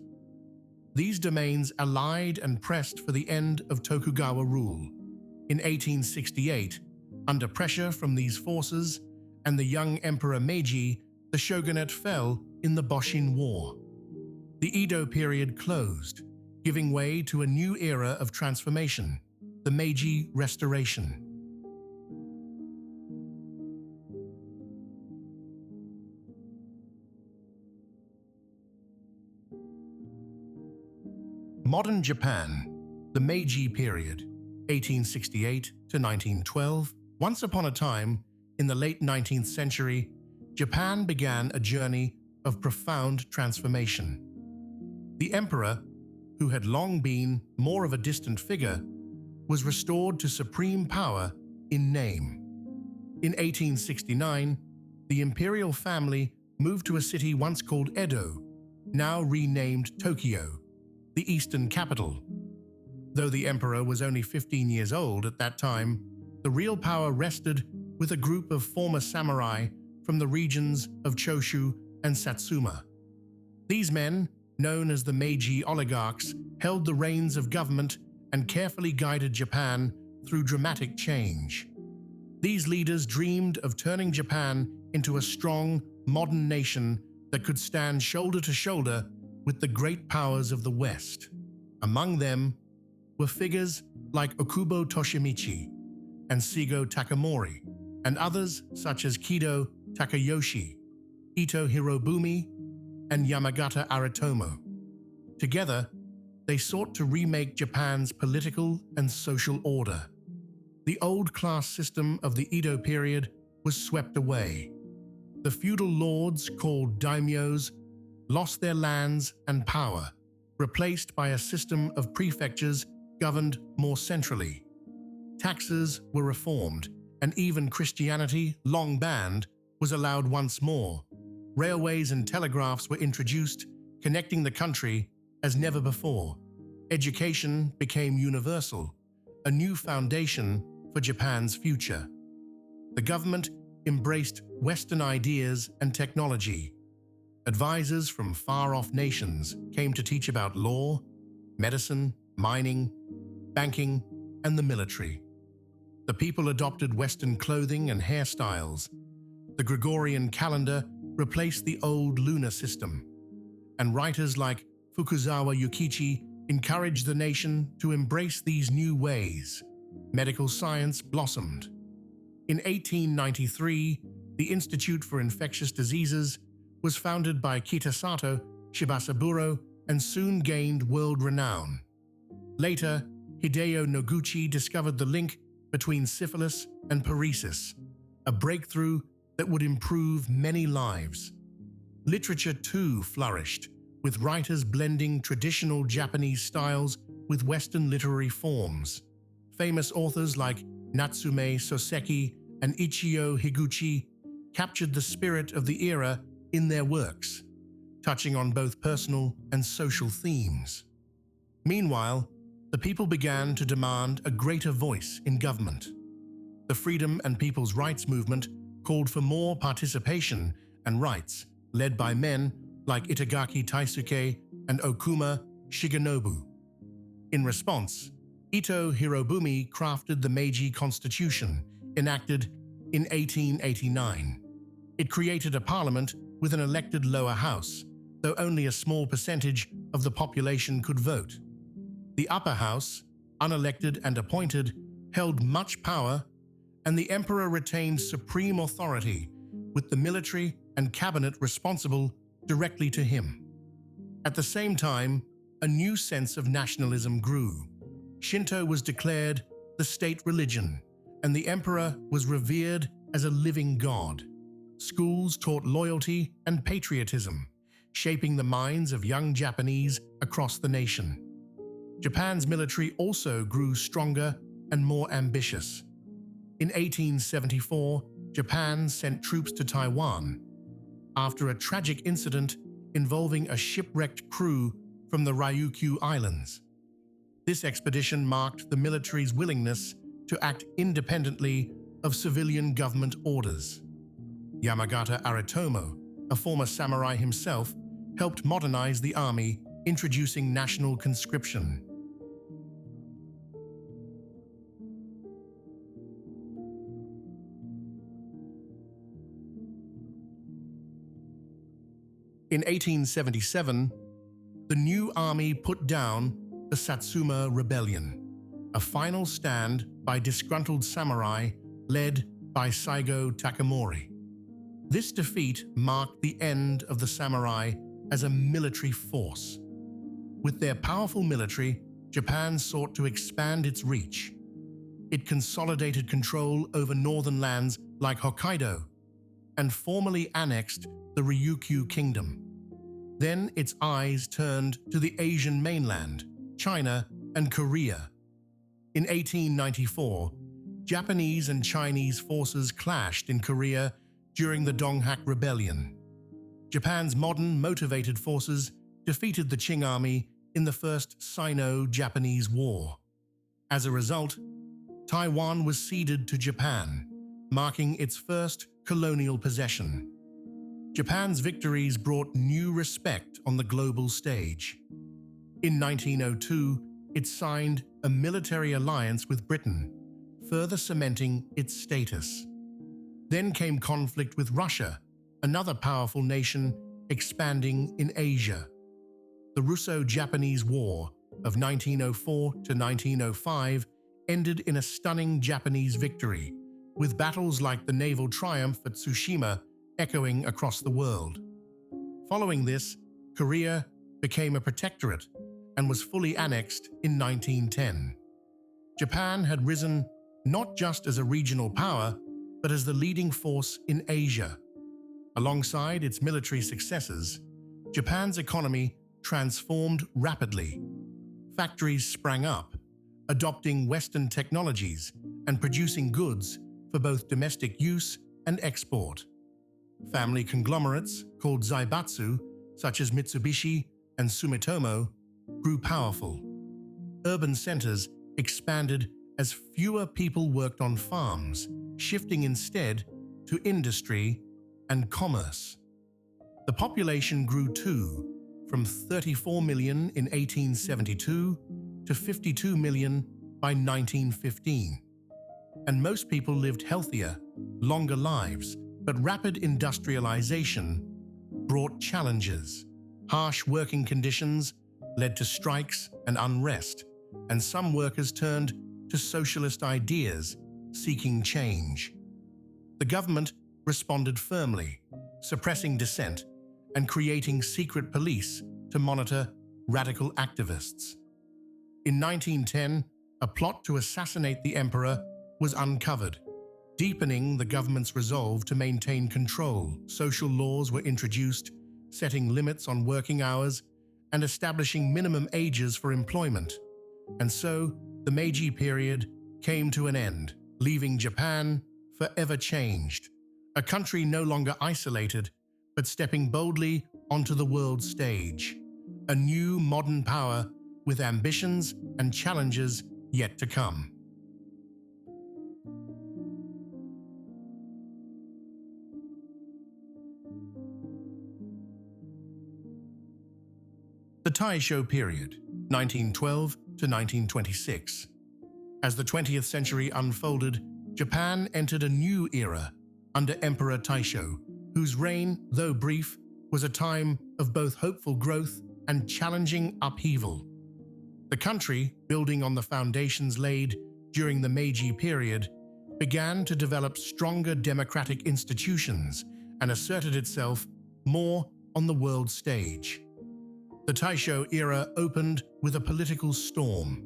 These domains allied and pressed for the end of Tokugawa rule. In 1868, under pressure from these forces and the young Emperor Meiji, the shogunate fell in the Boshin War. The Edo period closed, giving way to a new era of transformation, the Meiji Restoration. Modern Japan, the Meiji period, 1868 to 1912. Once upon a time, in the late 19th century, Japan began a journey of profound transformation. The emperor, who had long been more of a distant figure, was restored to supreme power in name. In 1869, the imperial family moved to a city once called Edo, now renamed Tokyo, the eastern capital. Though the emperor was only 15 years old at that time, the real power rested with a group of former samurai from the regions of Choshu and Satsuma. These men, known as the Meiji oligarchs, held the reins of government and carefully guided Japan through dramatic change. These leaders dreamed of turning Japan into a strong, modern nation that could stand shoulder to shoulder with the great powers of the West. Among them were figures like Okubo Toshimichi and Shigo Takamori, and others such as Kido Takayoshi, Ito Hirobumi, and Yamagata Aritomo. Together, they sought to remake Japan's political and social order. The old class system of the Edo period was swept away. The feudal lords, called daimyos, lost their lands and power, replaced by a system of prefectures governed more centrally. Taxes were reformed, and even Christianity, long banned, was allowed once more. Railways and telegraphs were introduced, connecting the country as never before. Education became universal, a new foundation for Japan's future. The government embraced Western ideas and technology. Advisors from far-off nations came to teach about law, medicine, mining, banking, and the military. The people adopted Western clothing and hairstyles. The Gregorian calendar replaced the old lunar system, and writers like Fukuzawa Yukichi encouraged the nation to embrace these new ways. Medical science blossomed. In 1893, the Institute for Infectious Diseases was founded by Kitasato Shibasaburo and soon gained world renown. Later, Hideo Noguchi discovered the link between syphilis and paresis, a breakthrough that would improve many lives. Literature too flourished, with writers blending traditional Japanese styles with Western literary forms. Famous authors like Natsume Soseki and Ichio Higuchi captured the spirit of the era in their works, touching on both personal and social themes. Meanwhile, the people began to demand a greater voice in government. The freedom and people's rights movement called for more participation and rights, led by men like Itagaki Taisuke and Okuma Shigenobu. In response, Ito Hirobumi crafted the Meiji Constitution, enacted in 1889. It created a parliament with an elected lower house, though only a small percentage of the population could vote. The upper house, unelected and appointed, held much power, and the emperor retained supreme authority, with the military and cabinet responsible directly to him. At the same time, a new sense of nationalism grew. Shinto was declared the state religion, and the emperor was revered as a living god. Schools taught loyalty and patriotism, shaping the minds of young Japanese across the nation. Japan's military also grew stronger and more ambitious. In 1874, Japan sent troops to Taiwan after a tragic incident involving a shipwrecked crew from the Ryukyu Islands. This expedition marked the military's willingness to act independently of civilian government orders. Yamagata Aritomo, a former samurai himself, helped modernize the army, introducing national conscription. In 1877, the new army put down the Satsuma Rebellion, a final stand by disgruntled samurai led by Saigo Takamori. This defeat marked the end of the samurai as a military force. With their powerful military, Japan sought to expand its reach. It consolidated control over northern lands like Hokkaido and formally annexed the Ryukyu Kingdom. Then its eyes turned to the Asian mainland, China, and Korea. In 1894, Japanese and Chinese forces clashed in Korea during the Donghak Rebellion. Japan's modern, motivated forces defeated the Qing army in the First Sino-Japanese War. As a result, Taiwan was ceded to Japan, marking its first colonial possession. Japan's victories brought new respect on the global stage. In 1902, it signed a military alliance with Britain, further cementing its status. Then came conflict with Russia, another powerful nation expanding in Asia. The Russo-Japanese War of 1904 to 1905 ended in a stunning Japanese victory, with battles like the naval triumph at Tsushima echoing across the world. Following this, Korea became a protectorate and was fully annexed in 1910. Japan had risen not just as a regional power, but as the leading force in Asia. Alongside its military successes, Japan's economy transformed rapidly. Factories sprang up, adopting Western technologies and producing goods for both domestic use and export. Family conglomerates, called zaibatsu, such as Mitsubishi and Sumitomo, grew powerful. Urban centers expanded as fewer people worked on farms, shifting instead to industry and commerce. The population grew too, from 34 million in 1872 to 52 million by 1915. And most people lived healthier, longer lives, but rapid industrialization brought challenges. Harsh working conditions led to strikes and unrest, and some workers turned to socialist ideas, seeking change. The government responded firmly, suppressing dissent and creating secret police to monitor radical activists. In 1910, a plot to assassinate the emperor was uncovered, deepening the government's resolve to maintain control. Social laws were introduced, setting limits on working hours and establishing minimum ages for employment. And so, the Meiji period came to an end, leaving Japan forever changed, a country no longer isolated, but stepping boldly onto the world stage, a new modern power with ambitions and challenges yet to come. The Taishō Period, 1912 to 1926. As the 20th century unfolded, Japan entered a new era under Emperor Taishō, whose reign, though brief, was a time of both hopeful growth and challenging upheaval. The country, building on the foundations laid during the Meiji period, began to develop stronger democratic institutions and asserted itself more on the world stage. The Taishō era opened with a political storm.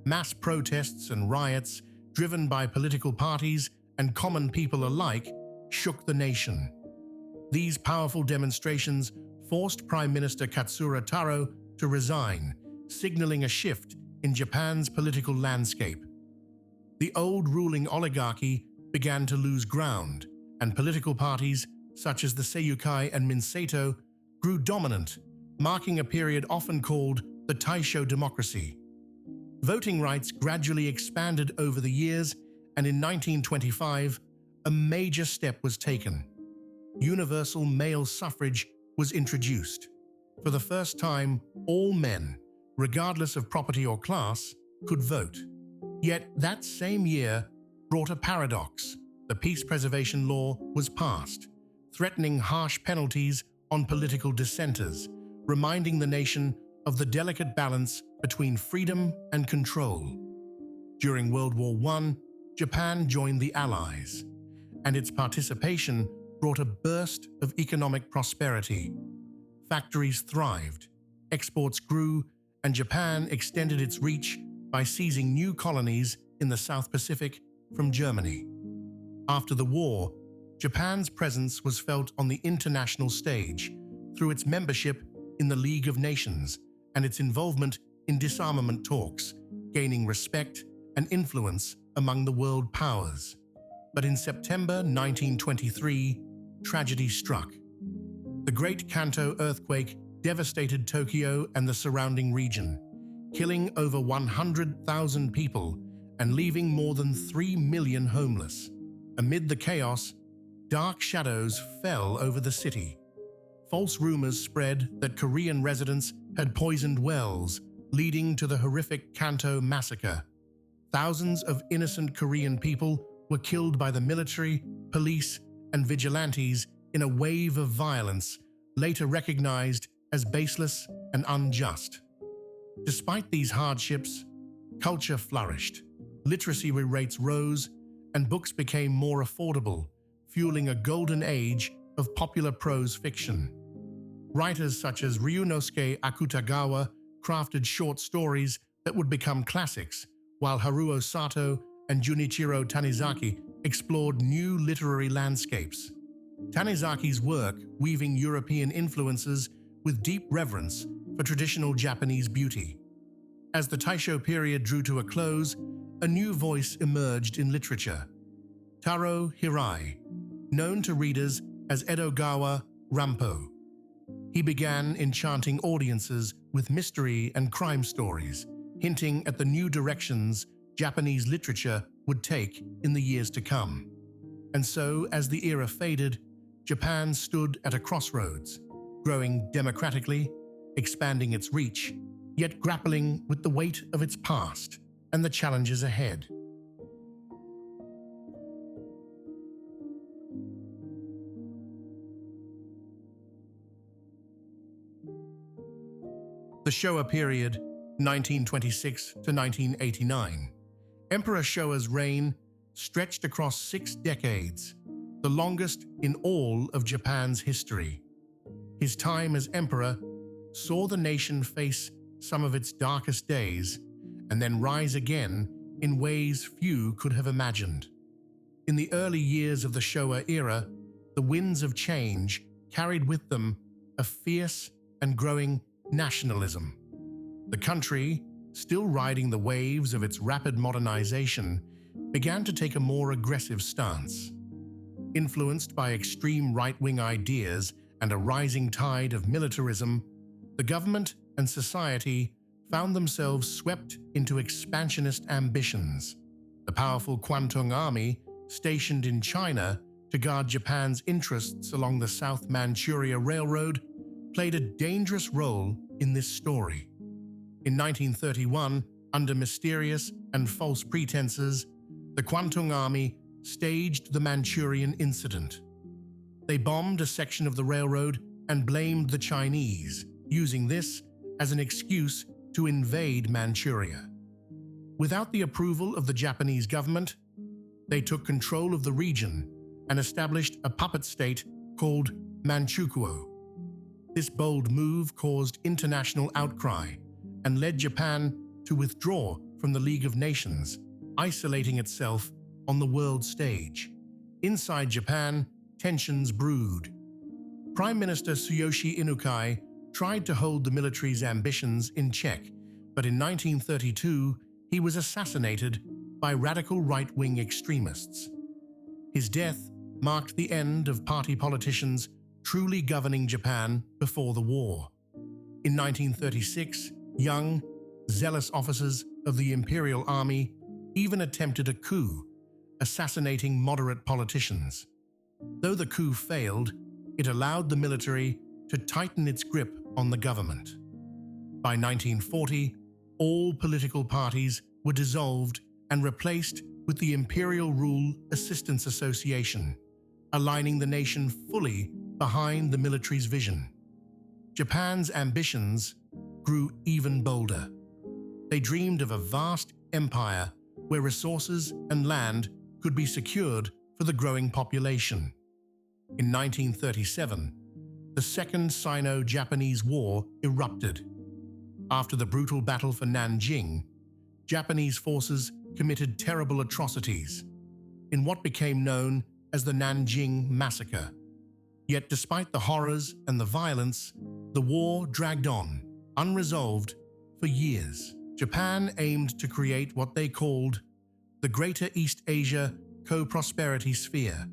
Mass protests and riots, driven by political parties and common people alike, shook the nation. These powerful demonstrations forced Prime Minister Katsura Taro to resign, signaling a shift in Japan's political landscape. The old ruling oligarchy began to lose ground, and political parties such as the Seiyukai and Minseito grew dominant, marking a period often called the Taishō democracy. Voting rights gradually expanded over the years, and in 1925, a major step was taken. Universal male suffrage was introduced. For the first time, all men, regardless of property or class, could vote. Yet that same year brought a paradox. The Peace Preservation Law was passed, threatening harsh penalties on political dissenters, reminding the nation of the delicate balance between freedom and control. During World War I, Japan joined the Allies, and its participation brought a burst of economic prosperity. Factories thrived, exports grew, and Japan extended its reach by seizing new colonies in the South Pacific from Germany. After the war, Japan's presence was felt on the international stage through its membership in the League of Nations and its involvement in disarmament talks, gaining respect and influence among the world powers. But in September 1923, tragedy struck. The Great Kanto earthquake devastated Tokyo and the surrounding region, killing over 100,000 people and leaving more than 3 million homeless. Amid the chaos, dark shadows fell over the city. False rumors spread that Korean residents had poisoned wells, leading to the horrific Kanto massacre. Thousands of innocent Korean people were killed by the military, police, and vigilantes in a wave of violence, later recognized as baseless and unjust. Despite these hardships, culture flourished, literacy rates rose, and books became more affordable, fueling a golden age of popular prose fiction. Writers such as Ryunosuke Akutagawa crafted short stories that would become classics, while Haruo Sato and Junichiro Tanizaki explored new literary landscapes. Tanizaki's work weaving European influences with deep reverence for traditional Japanese beauty. As the Taishō period drew to a close, a new voice emerged in literature. Taro Hirai, known to readers as Edogawa Rampo. He began enchanting audiences with mystery and crime stories, hinting at the new directions Japanese literature would take in the years to come. And so, as the era faded, Japan stood at a crossroads, growing democratically, expanding its reach, yet grappling with the weight of its past and the challenges ahead. The Shōwa Period, 1926 to 1989. Emperor Shōwa's reign stretched across 6 decades, the longest in all of Japan's history. His time as emperor saw the nation face some of its darkest days and then rise again in ways few could have imagined. In the early years of the Shōwa era, the winds of change carried with them a fierce and growing nationalism. The country, still riding the waves of its rapid modernization, began to take a more aggressive stance. Influenced by extreme right-wing ideas and a rising tide of militarism, the government and society found themselves swept into expansionist ambitions. The powerful Kwantung Army, stationed in China to guard Japan's interests along the South Manchuria Railroad, played a dangerous role in this story. In 1931, under mysterious and false pretenses, the Kwantung Army staged the Manchurian Incident. They bombed a section of the railroad and blamed the Chinese, using this as an excuse to invade Manchuria. Without the approval of the Japanese government, they took control of the region and established a puppet state called Manchukuo. This bold move caused international outcry and led Japan to withdraw from the League of Nations, isolating itself on the world stage. Inside Japan, tensions brewed. Prime Minister Tsuyoshi Inukai tried to hold the military's ambitions in check, but in 1932 he was assassinated by radical right-wing extremists. His death marked the end of party politicians truly governing Japan before the war. In 1936, young, zealous officers of the Imperial Army even attempted a coup, assassinating moderate politicians. Though the coup failed, it allowed the military to tighten its grip on the government. By 1940, all political parties were dissolved and replaced with the Imperial Rule Assistance Association, aligning the nation fully behind the military's vision. Japan's ambitions grew even bolder. They dreamed of a vast empire where resources and land could be secured for the growing population. In 1937, the Second Sino-Japanese War erupted. After the brutal battle for Nanjing, Japanese forces committed terrible atrocities in what became known as the Nanjing Massacre. Yet despite the horrors and the violence, the war dragged on, unresolved, for years. Japan aimed to create what they called the Greater East Asia Co-Prosperity Sphere,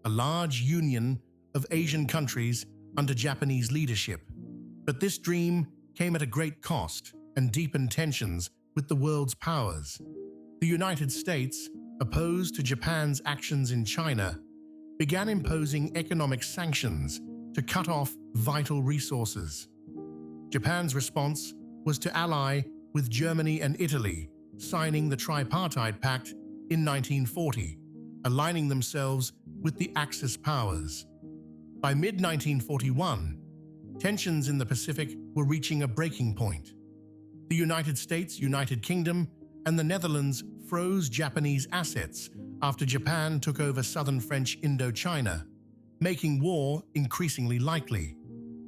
a large union of Asian countries under Japanese leadership. But this dream came at a great cost and deepened tensions with the world's powers. The United States, opposed to Japan's actions in China, began imposing economic sanctions to cut off vital resources. Japan's response was to ally with Germany and Italy, signing the Tripartite Pact in 1940, aligning themselves with the Axis powers. By mid-1941, tensions in the Pacific were reaching a breaking point. The United States, United Kingdom, and the Netherlands froze Japanese assets after Japan took over southern French Indochina, making war increasingly likely.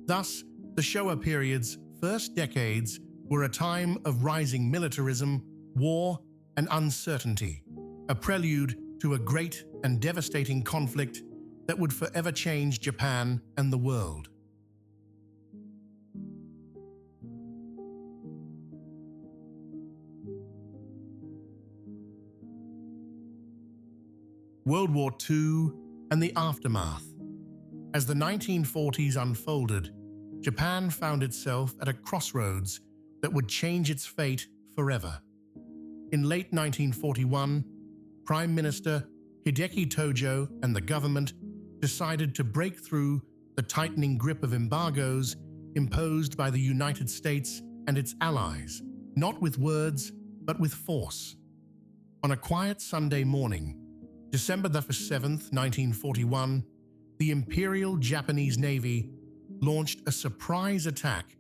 Thus, the Shōwa period's first decades were a time of rising militarism, war, and uncertainty, a prelude to a great and devastating conflict that would forever change Japan and the world. World War II and the aftermath. As the 1940s unfolded, Japan found itself at a crossroads that would change its fate forever. In late 1941, Prime Minister Hideki Tojo and the government decided to break through the tightening grip of embargoes imposed by the United States and its allies, not with words, but with force. On a quiet Sunday morning, December 7th, 1941, the Imperial Japanese Navy launched a surprise attack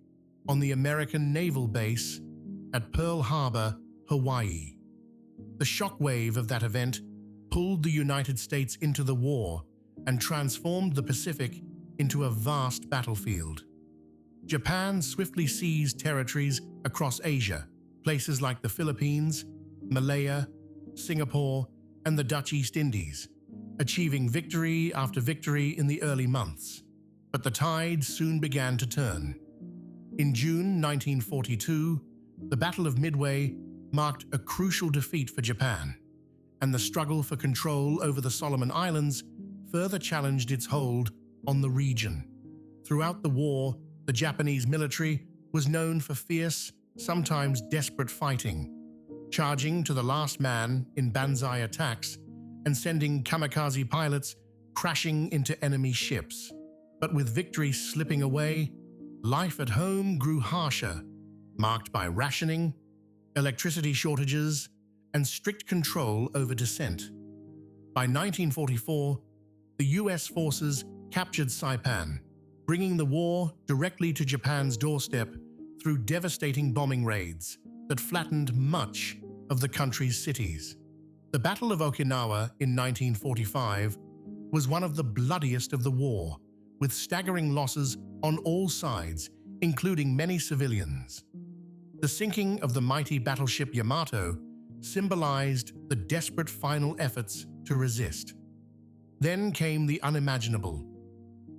on the American naval base at Pearl Harbor, Hawaii. The shockwave of that event pulled the United States into the war and transformed the Pacific into a vast battlefield. Japan swiftly seized territories across Asia, places like the Philippines, Malaya, Singapore, and the Dutch East Indies, achieving victory after victory in the early months. But the tide soon began to turn. In June 1942, the Battle of Midway marked a crucial defeat for Japan, and the struggle for control over the Solomon Islands further challenged its hold on the region. Throughout the war, the Japanese military was known for fierce, sometimes desperate fighting, charging to the last man in banzai attacks and sending kamikaze pilots crashing into enemy ships. But with victory slipping away, life at home grew harsher, marked by rationing, electricity shortages, and strict control over dissent. By 1944, the US forces captured Saipan, bringing the war directly to Japan's doorstep through devastating bombing raids that flattened much of the country's cities. The Battle of Okinawa in 1945 was one of the bloodiest of the war, with staggering losses on all sides, including many civilians. The sinking of the mighty battleship Yamato symbolized the desperate final efforts to resist. Then came the unimaginable.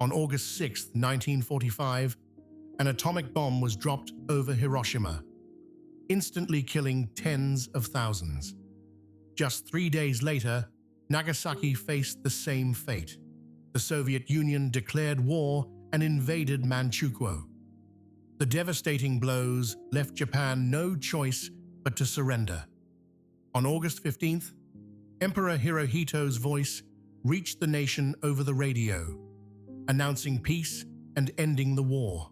On August 6, 1945, an atomic bomb was dropped over Hiroshima. instantly killing tens of thousands. Just 3 days later, Nagasaki faced the same fate. The Soviet Union declared war and invaded Manchukuo. The devastating blows left Japan no choice but to surrender. On August 15th, Emperor Hirohito's voice reached the nation over the radio, announcing peace and ending the war.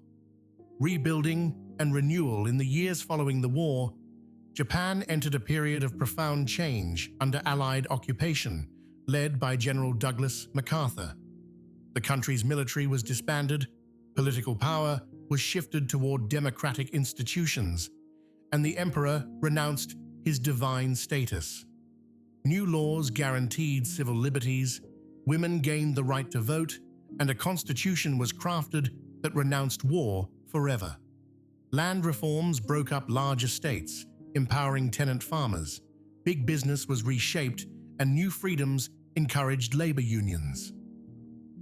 Rebuilding and renewal in the years following the war, Japan entered a period of profound change under Allied occupation, led by General Douglas MacArthur. The country's military was disbanded, political power was shifted toward democratic institutions, and the emperor renounced his divine status. New laws guaranteed civil liberties, women gained the right to vote, and a constitution was crafted that renounced war forever. Land reforms broke up large estates, empowering tenant farmers. Big business was reshaped, and new freedoms encouraged labor unions.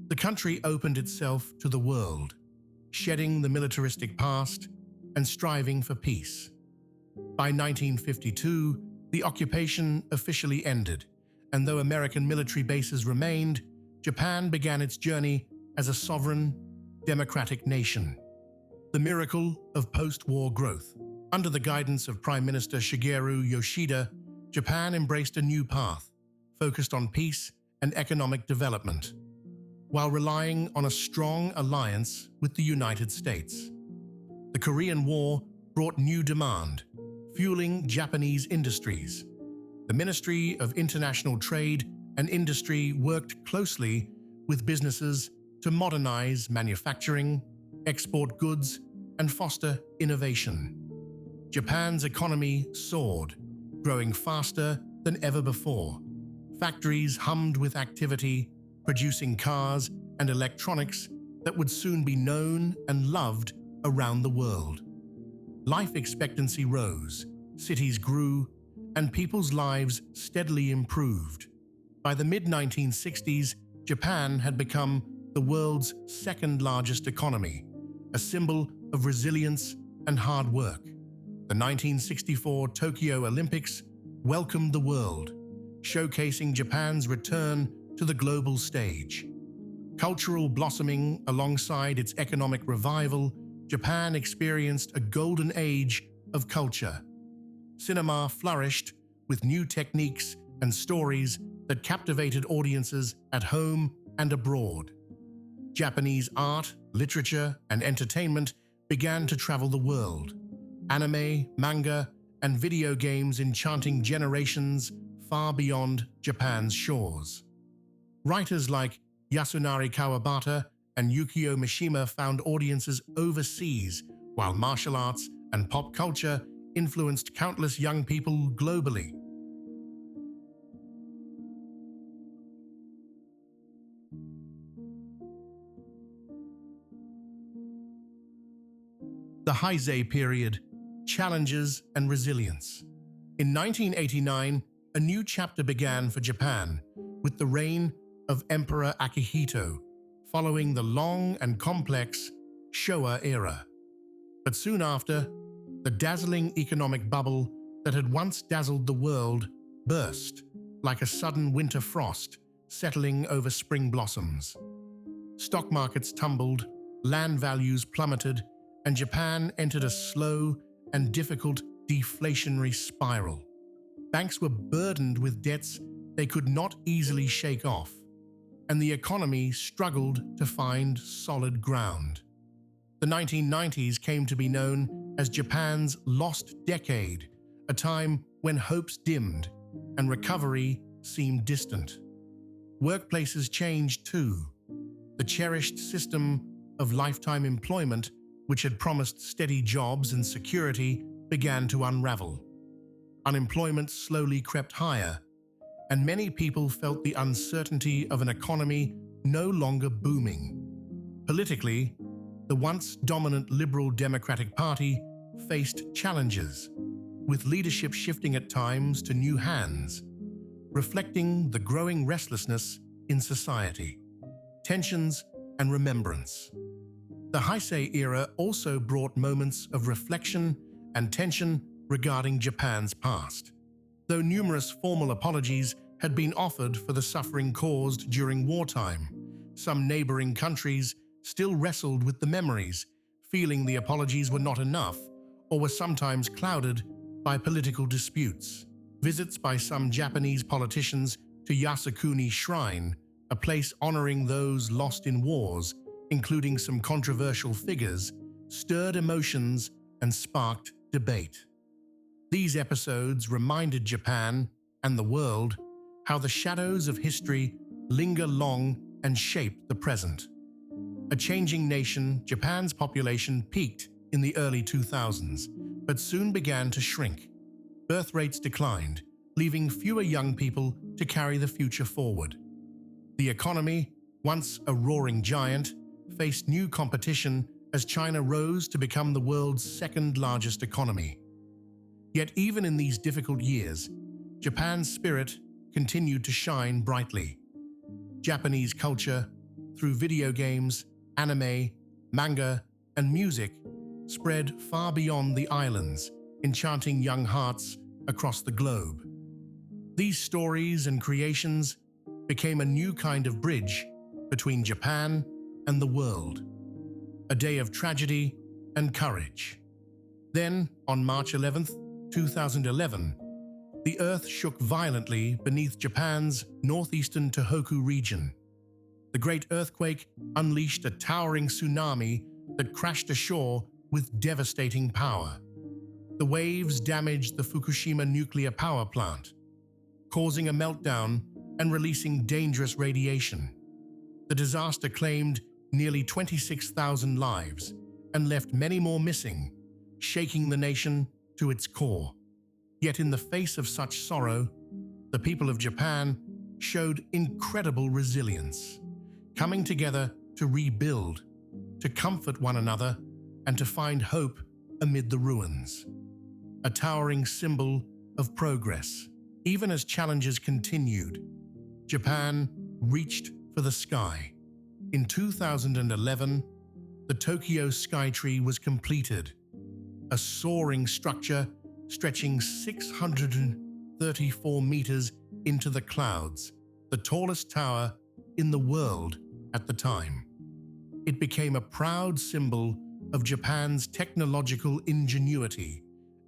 The country opened itself to the world, shedding the militaristic past and striving for peace. By 1952, the occupation officially ended, and though American military bases remained, Japan began its journey as a sovereign, democratic nation. The miracle of post-war growth. Under the guidance of Prime Minister Shigeru Yoshida, Japan embraced a new path, focused on peace and economic development, while relying on a strong alliance with the United States. The Korean War brought new demand, fueling Japanese industries. The Ministry of International Trade and Industry worked closely with businesses to modernize manufacturing, export goods, and foster innovation. Japan's economy soared, growing faster than ever before. Factories hummed with activity, producing cars and electronics that would soon be known and loved around the world. Life expectancy rose, cities grew, and people's lives steadily improved. By the mid-1960s, Japan had become the world's second-largest economy, a symbol of resilience and hard work. The 1964 Tokyo Olympics welcomed the world, showcasing Japan's return to the global stage. Cultural blossoming alongside its economic revival, Japan experienced a golden age of culture. Cinema flourished with new techniques and stories that captivated audiences at home and abroad. Japanese art, literature, and entertainment began to travel the world. Anime, manga, and video games enchanting generations far beyond Japan's shores. Writers like Yasunari Kawabata and Yukio Mishima found audiences overseas, while martial arts and pop culture influenced countless young people globally. The Heisei Period, Challenges and Resilience. In 1989, a new chapter began for Japan with the reign of Emperor Akihito, following the long and complex Shōwa era. But soon after, the dazzling economic bubble that had once dazzled the world burst like a sudden winter frost settling over spring blossoms. Stock markets tumbled, land values plummeted, and Japan entered a slow and difficult deflationary spiral. Banks were burdened with debts they could not easily shake off, and the economy struggled to find solid ground. The 1990s came to be known as Japan's lost decade, a time when hopes dimmed and recovery seemed distant. Workplaces changed too. The cherished system of lifetime employment, which had promised steady jobs and security, began to unravel. Unemployment slowly crept higher, and many people felt the uncertainty of an economy no longer booming. Politically, the once dominant Liberal Democratic Party faced challenges, with leadership shifting at times to new hands, reflecting the growing restlessness in society, tensions and remembrance. The Heisei era also brought moments of reflection and tension regarding Japan's past. Though numerous formal apologies had been offered for the suffering caused during wartime, some neighboring countries still wrestled with the memories, feeling the apologies were not enough or were sometimes clouded by political disputes. Visits by some Japanese politicians to Yasukuni Shrine, a place honoring those lost in wars, including some controversial figures, stirred emotions and sparked debate. These episodes reminded Japan and the world how the shadows of history linger long and shape the present. A changing nation, Japan's population peaked in the early 2000s, but soon began to shrink. Birth rates declined, leaving fewer young people to carry the future forward. The economy, once a roaring giant, faced new competition as China rose to become the world's second-largest economy. Yet even in these difficult years, Japan's spirit continued to shine brightly. Japanese culture, through video games, anime, manga, and music, spread far beyond the islands, enchanting young hearts across the globe. These stories and creations became a new kind of bridge between Japan and the world, a day of tragedy and courage. Then, on March 11, 2011, the earth shook violently beneath Japan's northeastern Tohoku region. The great earthquake unleashed a towering tsunami that crashed ashore with devastating power. The waves damaged the Fukushima nuclear power plant, causing a meltdown and releasing dangerous radiation. The disaster claimed nearly 26,000 lives and left many more missing, shaking the nation to its core. Yet in the face of such sorrow, the people of Japan showed incredible resilience, coming together to rebuild, to comfort one another, and to find hope amid the ruins. A towering symbol of progress. Even as challenges continued, Japan reached for the sky. In 2011, the Tokyo Skytree was completed, a soaring structure stretching 634 meters into the clouds, the tallest tower in the world at the time. It became a proud symbol of Japan's technological ingenuity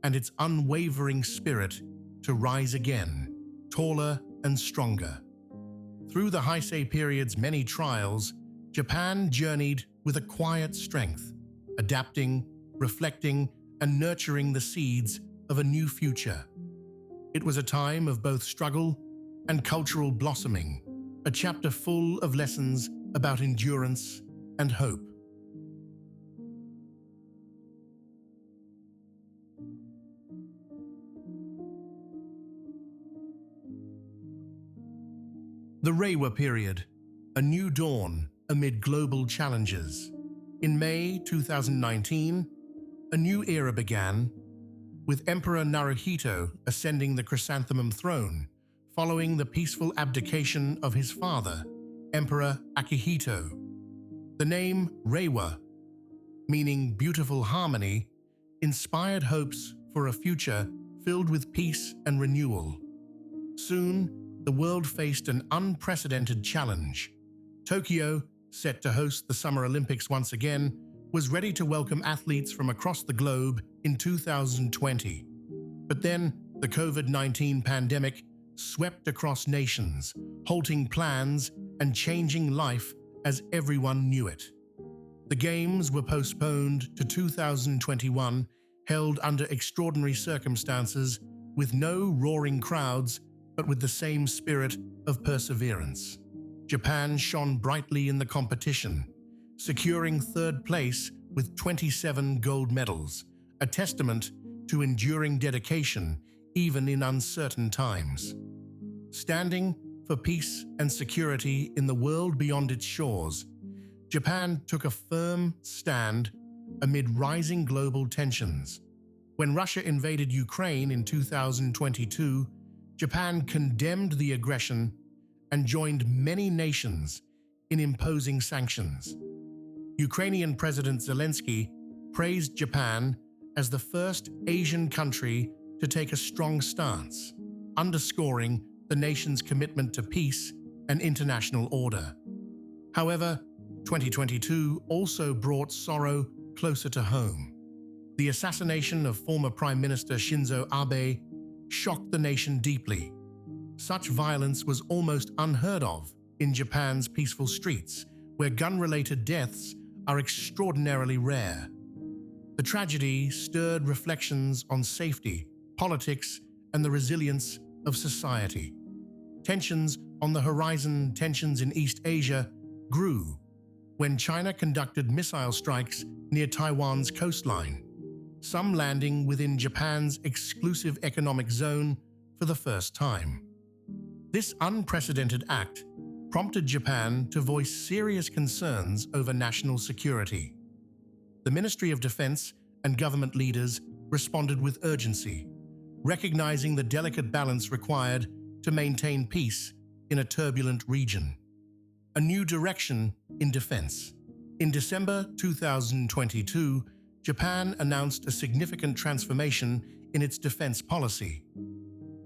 and its unwavering spirit to rise again, taller and stronger. Through the Heisei period's many trials, Japan journeyed with a quiet strength, adapting, reflecting, and nurturing the seeds of a new future. It was a time of both struggle and cultural blossoming, a chapter full of lessons about endurance and hope. The Reiwa Period, a new dawn amid global challenges. In May 2019, a new era began, with Emperor Naruhito ascending the chrysanthemum throne, following the peaceful abdication of his father, Emperor Akihito. The name Reiwa, meaning beautiful harmony, inspired hopes for a future filled with peace and renewal. Soon, the world faced an unprecedented challenge. Tokyo, set to host the Summer Olympics once again, was ready to welcome athletes from across the globe in 2020. But then, the COVID-19 pandemic swept across nations, halting plans and changing life as everyone knew it. The Games were postponed to 2021, held under extraordinary circumstances, with no roaring crowds, but with the same spirit of perseverance. Japan shone brightly in the competition, securing third place with 27 gold medals, a testament to enduring dedication even in uncertain times. Standing for peace and security in the world beyond its shores, Japan took a firm stand amid rising global tensions. When Russia invaded Ukraine in 2022, Japan condemned the aggression and joined many nations in imposing sanctions. Ukrainian President Zelensky praised Japan as the first Asian country to take a strong stance, underscoring the nation's commitment to peace and international order. However, 2022 also brought sorrow closer to home. The assassination of former Prime Minister Shinzo Abe shocked the nation deeply. Such violence was almost unheard of in Japan's peaceful streets, where gun-related deaths are extraordinarily rare. The tragedy stirred reflections on safety, politics, and the resilience of society. Tensions on the horizon, tensions in East Asia, grew when China conducted missile strikes near Taiwan's coastline, some landing within Japan's exclusive economic zone for the first time. This unprecedented act prompted Japan to voice serious concerns over national security. The Ministry of Defense and government leaders responded with urgency, recognizing the delicate balance required to maintain peace in a turbulent region. A new direction in defense. In December 2022, Japan announced a significant transformation in its defense policy.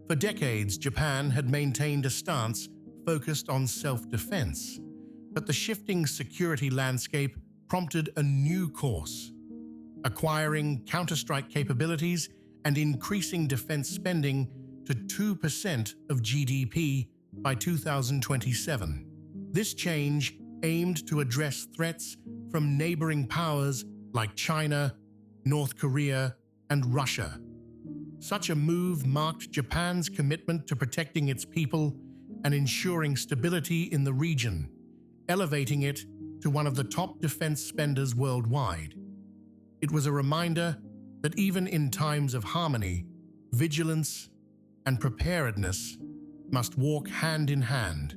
For decades, Japan had maintained a stance focused on self-defense, but the shifting security landscape prompted a new course, acquiring counter-strike capabilities and increasing defense spending to 2% of GDP by 2027. This change aimed to address threats from neighboring powers like China, North Korea, and Russia. Such a move marked Japan's commitment to protecting its people and ensuring stability in the region, elevating it to one of the top defense spenders worldwide. It was a reminder that even in times of harmony, vigilance and preparedness must walk hand in hand.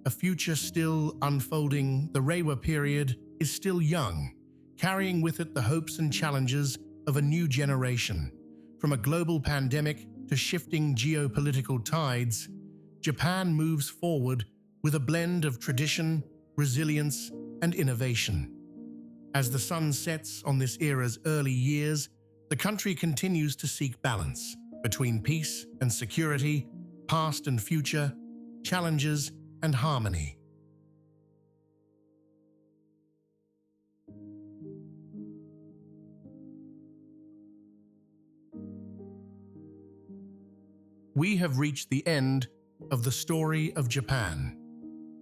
A future still unfolding, the Reiwa period is still young, carrying with it the hopes and challenges of a new generation. From a global pandemic to shifting geopolitical tides, Japan moves forward with a blend of tradition, resilience, and innovation. As the sun sets on this era's early years, the country continues to seek balance between peace and security, past and future, challenges and harmony. We have reached the end of the story of Japan.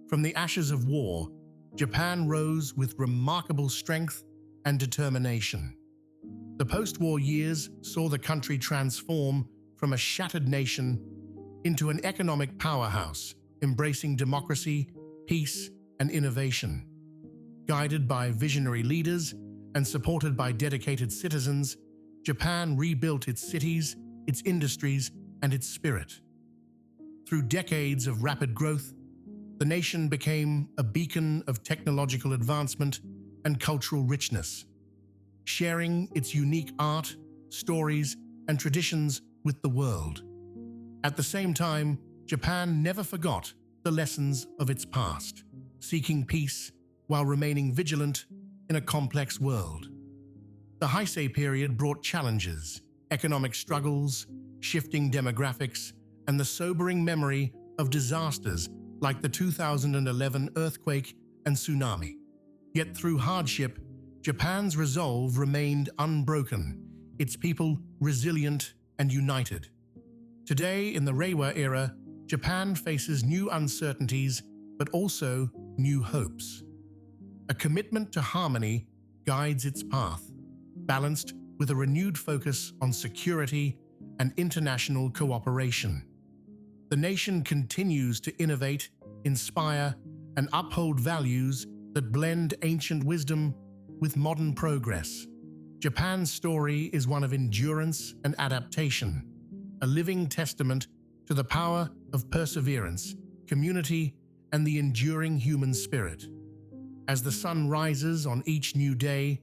From the ashes of war, Japan rose with remarkable strength and determination. The post-war years saw the country transform from a shattered nation into an economic powerhouse, embracing democracy, peace, and innovation. Guided by visionary leaders and supported by dedicated citizens, Japan rebuilt its cities, its industries, and its spirit. Through decades of rapid growth, the nation became a beacon of technological advancement and cultural richness, sharing its unique art, stories, and traditions with the world. At the same time, Japan never forgot the lessons of its past, seeking peace while remaining vigilant in a complex world. The Heisei period brought challenges, economic struggles, shifting demographics, and the sobering memory of disasters like the 2011 earthquake and tsunami. Yet through hardship, Japan's resolve remained unbroken, its people resilient and united. Today, in the Reiwa era, Japan faces new uncertainties, but also new hopes. A commitment to harmony guides its path, balanced with a renewed focus on security and international cooperation. The nation continues to innovate, inspire, and uphold values that blend ancient wisdom with modern progress. Japan's story is one of endurance and adaptation, a living testament to the power of perseverance, community, and the enduring human spirit. As the sun rises on each new day,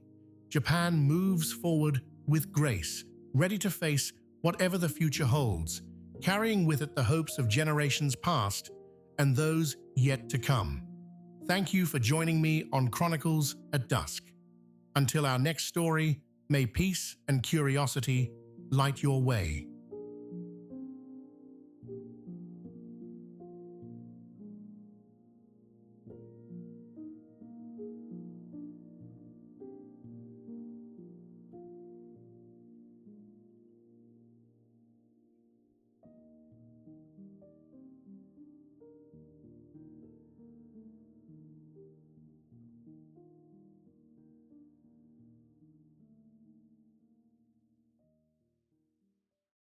Japan moves forward with grace, ready to face whatever the future holds, carrying with it the hopes of generations past and those yet to come. Thank you for joining me on Chronicles at Dusk. Until our next story, May peace and curiosity light your way.